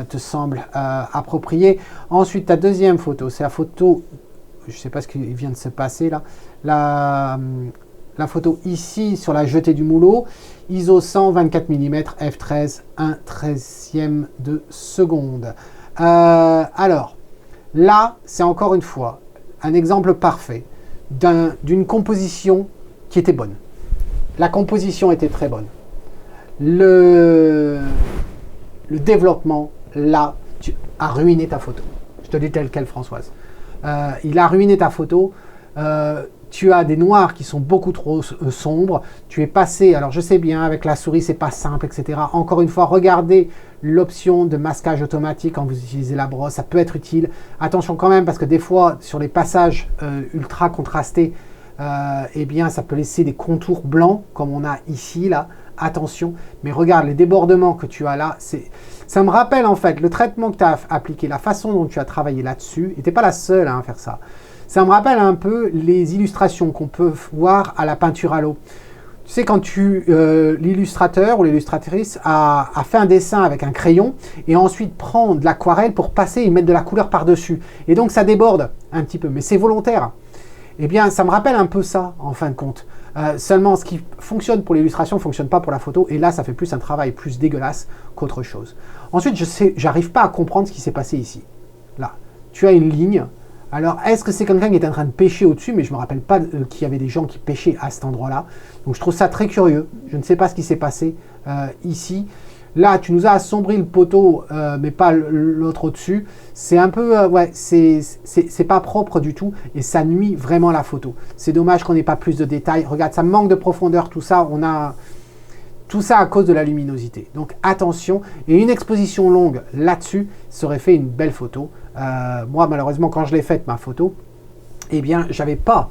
te semblent appropriées. Ensuite, ta deuxième photo, c'est la photo, je ne sais pas ce qui vient de se passer là, la photo ici sur la jetée du moulot, ISO 100, 24 mm, f13, 1/13e de seconde. Alors, là, c'est encore une fois un exemple parfait d'une composition qui était bonne. La composition était très bonne. Le développement, là, tu as ruiné ta photo. Je te dis tel quel, Françoise. Il a ruiné ta photo. Tu as des noirs qui sont beaucoup trop sombres. Tu es passé, alors je sais bien, avec la souris, c'est pas simple, etc. Encore une fois, regardez l'option de masquage automatique quand vous utilisez la brosse. Ça peut être utile. Attention quand même, parce que des fois, sur les passages ultra contrastés, eh bien, ça peut laisser des contours blancs, comme on a ici, là. Attention, mais regarde les débordements que tu as là. Ça me rappelle en fait le traitement que tu as appliqué, la façon dont tu as travaillé là-dessus. Et tu n'es pas la seule à faire ça. Ça me rappelle un peu les illustrations qu'on peut voir à la peinture à l'eau. Tu sais, quand l'illustrateur ou l'illustratrice a fait un dessin avec un crayon et ensuite prend de l'aquarelle pour passer et mettre de la couleur par-dessus. Et donc ça déborde un petit peu, mais c'est volontaire. Eh bien, ça me rappelle un peu ça, en fin de compte. Seulement, ce qui fonctionne pour l'illustration ne fonctionne pas pour la photo. Et là, ça fait plus un travail plus dégueulasse qu'autre chose. Ensuite, j'arrive pas à comprendre ce qui s'est passé ici. Là, tu as une ligne. Alors, est-ce que c'est quelqu'un qui est en train de pêcher au-dessus? Mais je ne me rappelle pas qu'il y avait des gens qui pêchaient à cet endroit-là. Donc, je trouve ça très curieux. Je ne sais pas ce qui s'est passé ici. Là, tu nous as assombri le poteau, mais pas l'autre au-dessus. C'est un peu, ouais, c'est pas propre du tout et ça nuit vraiment à la photo. C'est dommage qu'on n'ait pas plus de détails. Regarde, ça manque de profondeur, tout ça. On a tout ça à cause de la luminosité. Donc attention, et une exposition longue là-dessus serait fait une belle photo. Moi, malheureusement, quand je l'ai faite, ma photo, eh bien, j'avais pas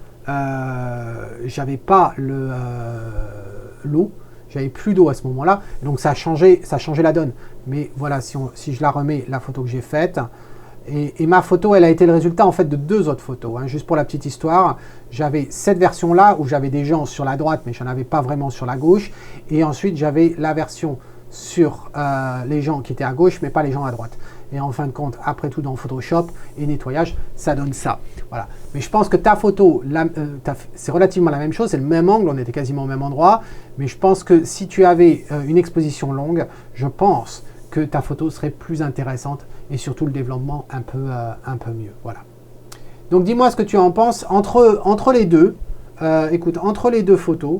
l'eau. J'avais plus d'eau à ce moment-là, donc ça a changé la donne. Mais voilà, si je la remets, la photo que j'ai faite, et ma photo, elle a été le résultat en fait de deux autres photos. Hein. Juste pour la petite histoire, j'avais cette version-là où j'avais des gens sur la droite, mais je n'en avais pas vraiment sur la gauche. Et ensuite, j'avais la version sur les gens qui étaient à gauche, mais pas les gens à droite. Et en fin de compte, après tout, dans Photoshop et nettoyage, ça donne ça. Voilà. Mais je pense que ta photo, c'est relativement la même chose, c'est le même angle, on était quasiment au même endroit. Mais je pense que si tu avais une exposition longue, je pense que ta photo serait plus intéressante et surtout le développement un peu mieux. Voilà. Donc dis-moi ce que tu en penses. Entre les deux, écoute, entre les deux photos,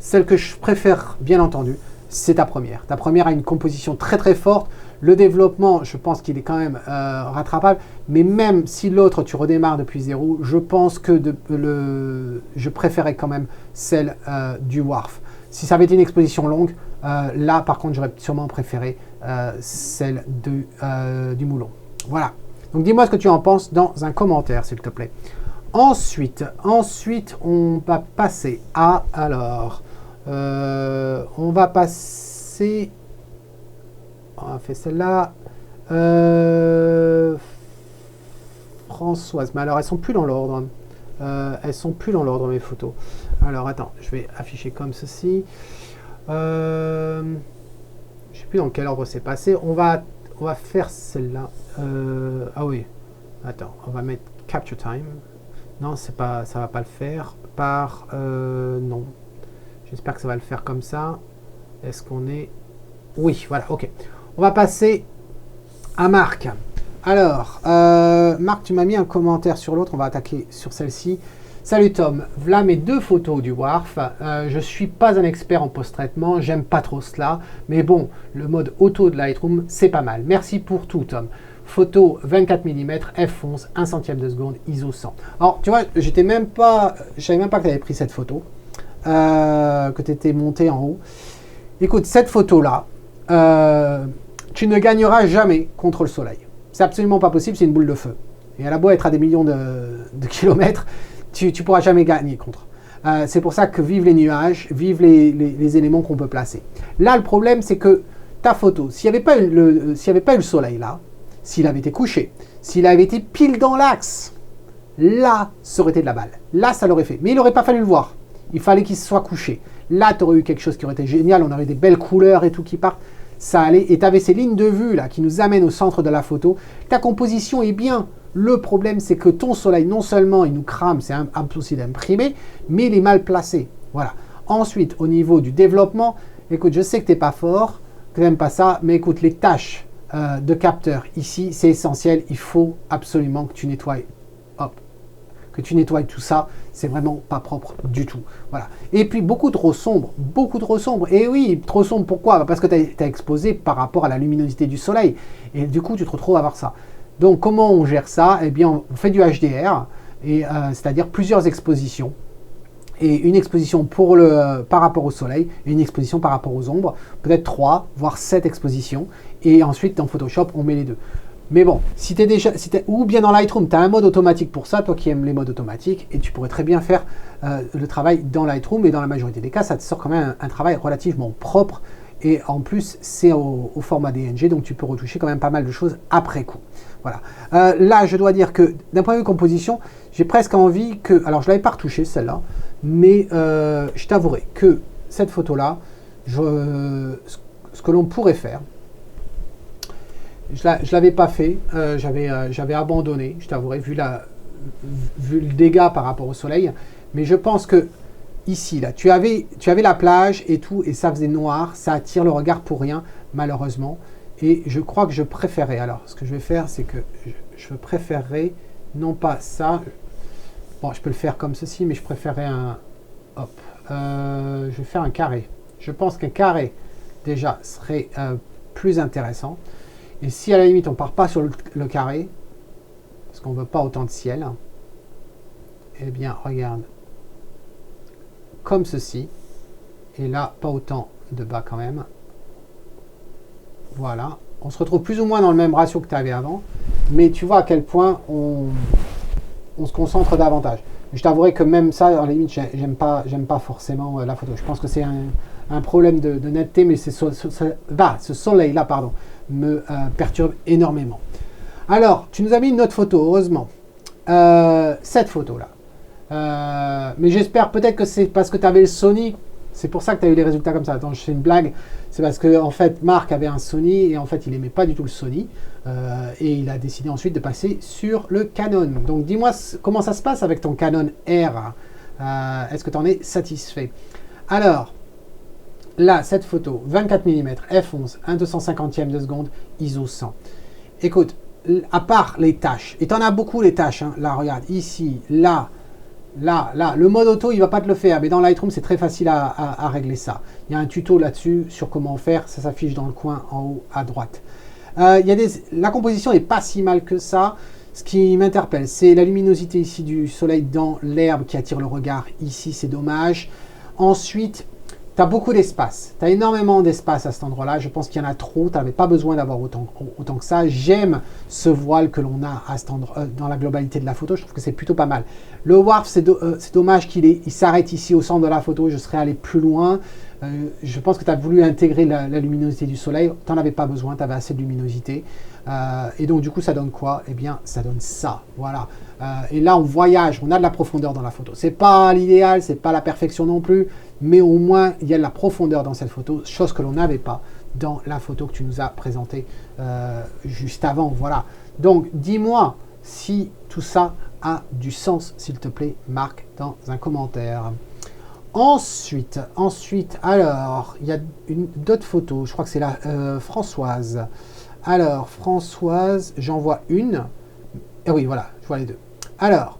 celle que je préfère, bien entendu, c'est ta première. Ta première a une composition très très forte. Le développement, je pense qu'il est quand même rattrapable. Mais même si l'autre, tu redémarres depuis zéro, je pense que je préférais quand même celle du Wharf. Si ça avait été une exposition longue, là par contre, j'aurais sûrement préféré celle du Moulon. Voilà. Donc dis-moi ce que tu en penses dans un commentaire, s'il te plaît. Ensuite, on va passer à... Alors... on va passer... On a fait celle-là. Françoise. Mais alors, elles sont plus dans l'ordre. Elles sont plus dans l'ordre, mes photos. Alors, attends. Je vais afficher comme ceci. Je ne sais plus dans quel ordre c'est passé. On va faire celle-là. Ah oui. Attends. On va mettre Capture Time. Non, ça va pas le faire. Non. J'espère que ça va le faire comme ça. Est-ce qu'on est... Oui, voilà, ok. On va passer à Marc. Alors, Marc, tu m'as mis un commentaire sur l'autre. On va attaquer sur celle-ci. Salut Tom, voilà mes deux photos du Wharf. Je ne suis pas un expert en post-traitement. J'aime pas trop cela. Mais bon, le mode auto de Lightroom, c'est pas mal. Merci pour tout, Tom. Photo 24 mm, f11, 1 centième de seconde, ISO 100. Alors, tu vois, je savais même pas que tu avais pris cette photo. Que tu étais monté en haut. Écoute, cette photo-là, tu ne gagneras jamais contre le soleil. C'est absolument pas possible, c'est une boule de feu. Et elle a beau être à des millions de kilomètres, tu ne pourras jamais gagner contre. C'est pour ça que vivent les nuages, vivent les éléments qu'on peut placer. Là, le problème, c'est que ta photo, s'il n'y avait pas eu le soleil là, s'il avait été couché, s'il avait été pile dans l'axe, là, ça aurait été de la balle. Là, ça l'aurait fait. Mais il n'aurait pas fallu le voir. Il fallait qu'il soit couché. Là, tu aurais eu quelque chose qui aurait été génial, on aurait des belles couleurs et tout qui partent. Ça allait, et tu avais ces lignes de vue là qui nous amènent au centre de la photo. Ta composition est bien. Le problème, c'est que ton soleil, non seulement il nous crame, c'est impossible d'imprimer, mais il est mal placé. Voilà. Ensuite, au niveau du développement, écoute, je sais que tu n'es pas fort, que tu n'aimes pas ça, mais écoute, les tâches de capteur ici, c'est essentiel. Il faut absolument que tu nettoies. Hop. Que tu nettoies tout ça, c'est vraiment pas propre du tout. Voilà. Et puis beaucoup trop sombre, beaucoup trop sombre. Et oui, trop sombre, pourquoi? Parce que tu as exposé par rapport à la luminosité du soleil. Et du coup, tu te retrouves à avoir ça. Donc, comment on gère ça? Eh bien, on fait du HDR, c'est-à-dire plusieurs expositions. Et une exposition par rapport au soleil, et une exposition par rapport aux ombres. Peut-être 3, voire 7 expositions. Et ensuite, dans Photoshop, on met les deux. Mais bon, ou bien dans Lightroom, tu as un mode automatique pour ça, toi qui aimes les modes automatiques, et tu pourrais très bien faire le travail dans Lightroom, et dans la majorité des cas, ça te sort quand même un travail relativement propre, et en plus, c'est au format DNG, donc tu peux retoucher quand même pas mal de choses après coup. Voilà. Là, je dois dire que d'un point de vue composition, j'ai presque envie que... Alors, je ne l'avais pas retouchée, celle-là, mais je t'avouerai que cette photo-là, ce que l'on pourrait faire, je ne l'avais pas fait, j'avais abandonné, je t'avouerai, vu le dégât par rapport au soleil. Mais je pense que ici, là, tu avais la plage et tout, et ça faisait noir, ça attire le regard pour rien, malheureusement. Et je crois que je préférerais, alors, ce que je vais faire, c'est que je préférerais, non pas ça, bon, je peux le faire comme ceci, mais je préférerais un, hop, je vais faire un carré. Je pense qu'un carré, déjà, serait plus intéressant. Et si à la limite on part pas sur le carré, parce qu'on veut pas autant de ciel, eh bien regarde, comme ceci, et là pas autant de bas quand même. Voilà, on se retrouve plus ou moins dans le même ratio que tu avais avant, mais tu vois à quel point on se concentre davantage. Je t'avouerai que même ça, à la limite, j'aime pas forcément la photo. Je pense que c'est un problème de netteté, mais c'est ce soleil-là, pardon, me perturbe énormément. Alors, tu nous as mis une autre photo, heureusement. Cette photo-là. Mais j'espère peut-être que c'est parce que tu avais le Sony. C'est pour ça que tu as eu les résultats comme ça. Attends, je fais une blague. C'est parce que en fait, Marc avait un Sony et en fait, il n'aimait pas du tout le Sony. Et il a décidé ensuite de passer sur le Canon. Donc, dis-moi comment ça se passe avec ton Canon R. Est-ce que tu en es satisfait? Alors, là, cette photo, 24 mm, f11, 1/250e de seconde, ISO 100. Écoute, à part les tâches, et tu en as beaucoup les tâches, hein. Là, regarde, ici, là, le mode auto, il va pas te le faire, mais dans Lightroom, c'est très facile à régler ça. Il y a un tuto là-dessus sur comment faire, ça s'affiche dans le coin en haut à droite. La composition n'est pas si mal que ça. Ce qui m'interpelle, c'est la luminosité ici du soleil dans l'herbe qui attire le regard. Ici, c'est dommage. Ensuite, tu as beaucoup d'espace. Tu as énormément d'espace à cet endroit-là. Je pense qu'il y en a trop. Tu n'avais pas besoin d'avoir autant que ça. J'aime ce voile que l'on a à cet endroit, dans la globalité de la photo. Je trouve que c'est plutôt pas mal. Le Warp, c'est dommage qu'il s'arrête ici au centre de la photo. Je serais allé plus loin. Je pense que tu as voulu intégrer la luminosité du soleil. Tu n'en avais pas besoin. Tu avais assez de luminosité. Et donc, du coup, ça donne quoi? Eh bien, ça donne ça. Voilà. Et là, on voyage. On a de la profondeur dans la photo. C'est pas l'idéal. C'est pas la perfection non plus. Mais au moins, il y a de la profondeur dans cette photo, chose que l'on n'avait pas dans la photo que tu nous as présentée juste avant. Voilà. Donc, dis-moi si tout ça a du sens, s'il te plaît, Marc, dans un commentaire. Ensuite, alors, il y a d'autres photos. Je crois que c'est la Françoise. Alors, Françoise, j'en vois une. Et oui, voilà, je vois les deux. Alors,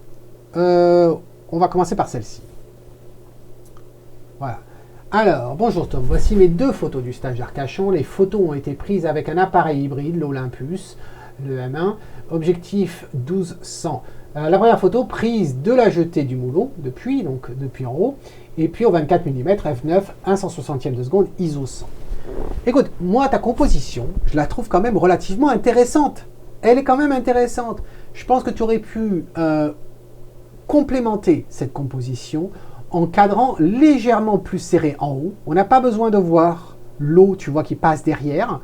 on va commencer par celle-ci. Voilà. Alors, bonjour Tom, voici mes deux photos du stage d'Arcachon. Les photos ont été prises avec un appareil hybride, l'Olympus, le M1, objectif 1200. La première photo prise de la jetée du moulon, depuis en haut, et puis au 24 mm f9, 1/160e de seconde, ISO 100. Écoute, moi, ta composition, je la trouve quand même relativement intéressante. Elle est quand même intéressante. Je pense que tu aurais pu complémenter cette composition en cadrant légèrement plus serré en haut. On n'a pas besoin de voir l'eau, tu vois, qui passe derrière.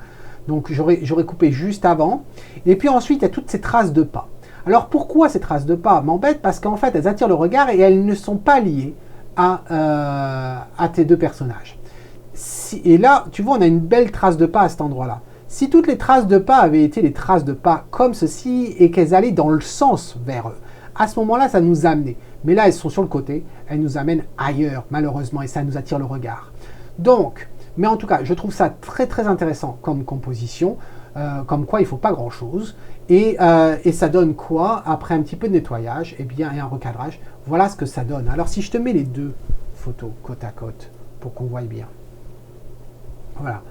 Donc, j'aurais coupé juste avant. Et puis ensuite, il y a toutes ces traces de pas. Alors, pourquoi ces traces de pas m'embêtent? Parce qu'en fait, elles attirent le regard et elles ne sont pas liées à tes deux personnages. Et là, tu vois, on a une belle trace de pas à cet endroit-là. Si toutes les traces de pas avaient été des traces de pas comme ceci et qu'elles allaient dans le sens vers eux, à ce moment-là, ça nous amenait. Mais là, elles sont sur le côté, elles nous amènent ailleurs, malheureusement, et ça nous attire le regard. Donc, mais en tout cas, je trouve ça très très intéressant comme composition, comme quoi il ne faut pas grand-chose. Et ça donne quoi? Après un petit peu de nettoyage et un recadrage, voilà ce que ça donne. Alors si je te mets les deux photos côte à côte, pour qu'on voie bien. Voilà.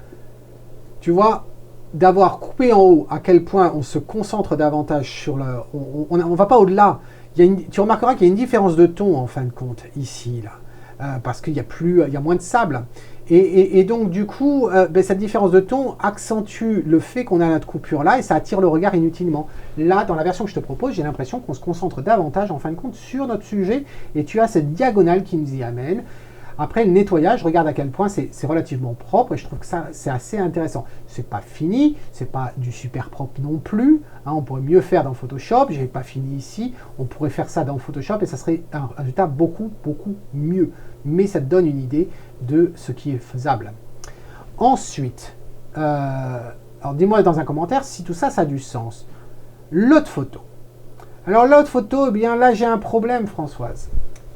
Tu vois, d'avoir coupé en haut, à quel point on se concentre davantage sur le... On ne va pas au-delà. Tu remarqueras qu'il y a une différence de ton, en fin de compte, ici, là. Parce qu'il y a moins de sable. Et donc, du coup, cette différence de ton accentue le fait qu'on a notre coupure là, et ça attire le regard inutilement. Là, dans la version que je te propose, j'ai l'impression qu'on se concentre davantage, en fin de compte, sur notre sujet, et tu as cette diagonale qui nous y amène. Après le nettoyage, regarde à quel point c'est relativement propre et je trouve que ça c'est assez intéressant. C'est pas fini, c'est pas du super propre non plus. Hein, on pourrait mieux faire dans Photoshop. J'ai pas fini ici. On pourrait faire ça dans Photoshop et ça serait un résultat beaucoup mieux. Mais ça te donne une idée de ce qui est faisable. Ensuite, alors dis-moi dans un commentaire si tout ça, ça a du sens. L'autre photo. Alors l'autre photo, eh bien là j'ai un problème, Françoise.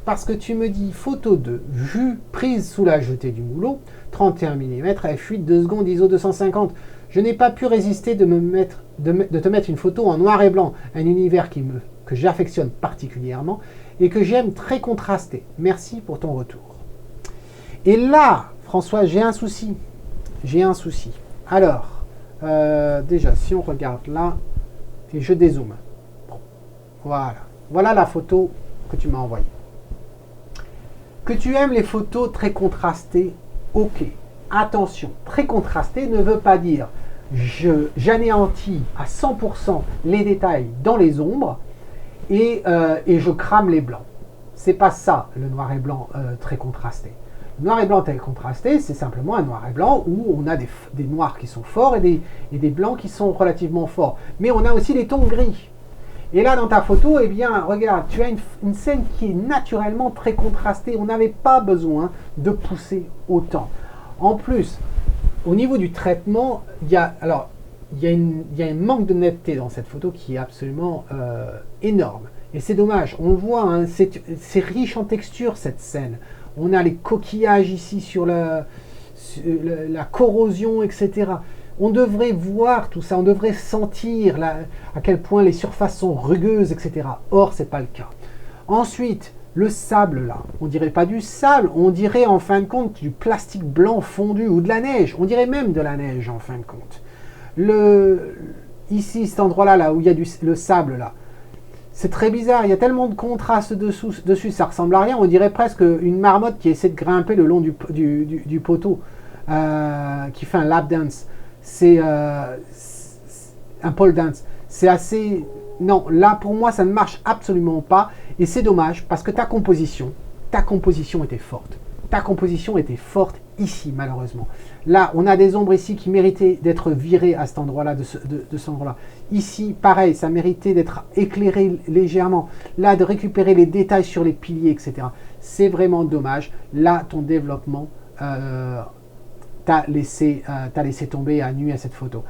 Parce que tu me dis photo 2, vue prise sous la jetée du moulot, 31 mm, f8, 2 secondes, ISO 250. Je n'ai pas pu résister de te mettre une photo en noir et blanc, un univers que j'affectionne particulièrement et que j'aime très contrasté. Merci pour ton retour. Et là, François, j'ai un souci. J'ai un souci. Alors, déjà, si on regarde là, et je dézoome. Bon, voilà. Voilà la photo que tu m'as envoyée. Que tu aimes les photos très contrastées, ok. Attention, très contrasté ne veut pas dire j'anéantis à 100% les détails dans les ombres et je crame les blancs. C'est pas ça le noir et blanc très contrasté. Le noir et blanc très contrasté, c'est simplement un noir et blanc où on a des noirs qui sont forts et des blancs qui sont relativement forts. Mais on a aussi des tons gris. Et là, dans ta photo, eh bien, regarde, tu as une scène qui est naturellement très contrastée. On n'avait pas besoin de pousser autant. En plus, au niveau du traitement, il y a un manque de netteté dans cette photo qui est absolument énorme. Et c'est dommage. On le voit, hein, c'est riche en texture, cette scène. On a les coquillages ici sur la corrosion, etc. On devrait voir tout ça, on devrait sentir à quel point les surfaces sont rugueuses, etc. Or, ce n'est pas le cas. Ensuite, le sable là, on dirait pas du sable, on dirait en fin de compte du plastique blanc fondu ou de la neige. On dirait même de la neige en fin de compte. Ici, cet endroit-là, là où il y a le sable là, c'est très bizarre. Il y a tellement de contraste dessus, ça ressemble à rien. On dirait presque une marmotte qui essaie de grimper le long du poteau, qui fait un lap dance. C'est un pole dance. C'est assez... Non, là, pour moi, ça ne marche absolument pas. Et c'est dommage, parce que ta composition était forte. Ta composition était forte ici, malheureusement. Là, on a des ombres ici qui méritaient d'être virées à cet endroit-là, de cet endroit-là. Ici, pareil, ça méritait d'être éclairé légèrement. Là, de récupérer les détails sur les piliers, etc. C'est vraiment dommage. Là, ton développement... t'as laissé tomber à nu à cette photo.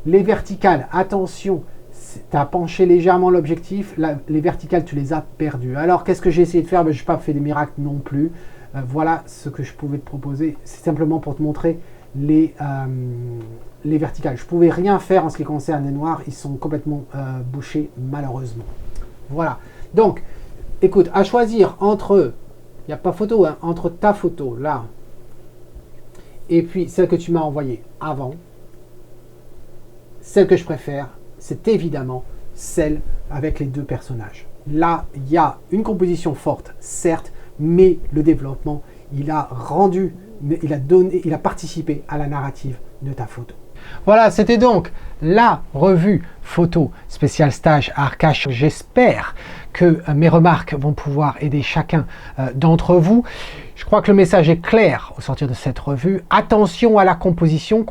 Les verticales, attention, tu as penché légèrement l'objectif, les verticales, tu les as perdues. Alors, qu'est-ce que j'ai essayé de faire? Je n'ai pas fait des miracles non plus. Voilà ce que je pouvais te proposer. C'est simplement pour te montrer les verticales. Je ne pouvais rien faire en ce qui concerne les noirs. Ils sont complètement bouchés, malheureusement. Voilà. Donc, écoute, à choisir entre, il n'y a pas photo, hein, entre ta photo, là, et puis celle que tu m'as envoyée avant, celle que je préfère, c'est évidemment celle avec les deux personnages. Là, il y a une composition forte, certes, mais le développement, il a participé à la narrative de ta photo. Voilà, c'était donc la revue photo spéciale stage à Arcache. J'espère que mes remarques vont pouvoir aider chacun d'entre vous. Je crois que le message est clair au sortir de cette revue. Attention à la composition,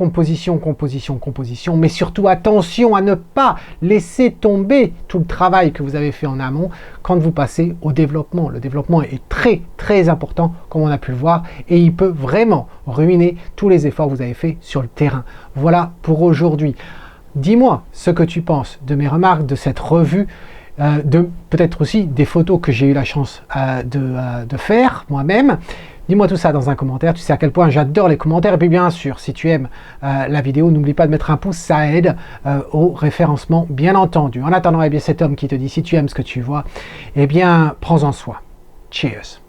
mais surtout attention à ne pas laisser tomber tout le travail que vous avez fait en amont quand vous passez au développement. Le développement est très important, comme on a pu le voir, et il peut vraiment ruiner tous les efforts que vous avez fait sur le terrain. Voilà pour aujourd'hui. Dis-moi ce que tu penses de mes remarques, de cette revue, de peut-être aussi des photos que j'ai eu la chance de faire moi-même. Dis-moi tout ça dans un commentaire. Tu sais à quel point j'adore les commentaires. Et puis bien sûr, si tu aimes la vidéo, n'oublie pas de mettre un pouce, ça aide au référencement, bien entendu. En attendant, eh bien, cet homme qui te dit, si tu aimes ce que tu vois, eh bien, prends-en soin. Cheers.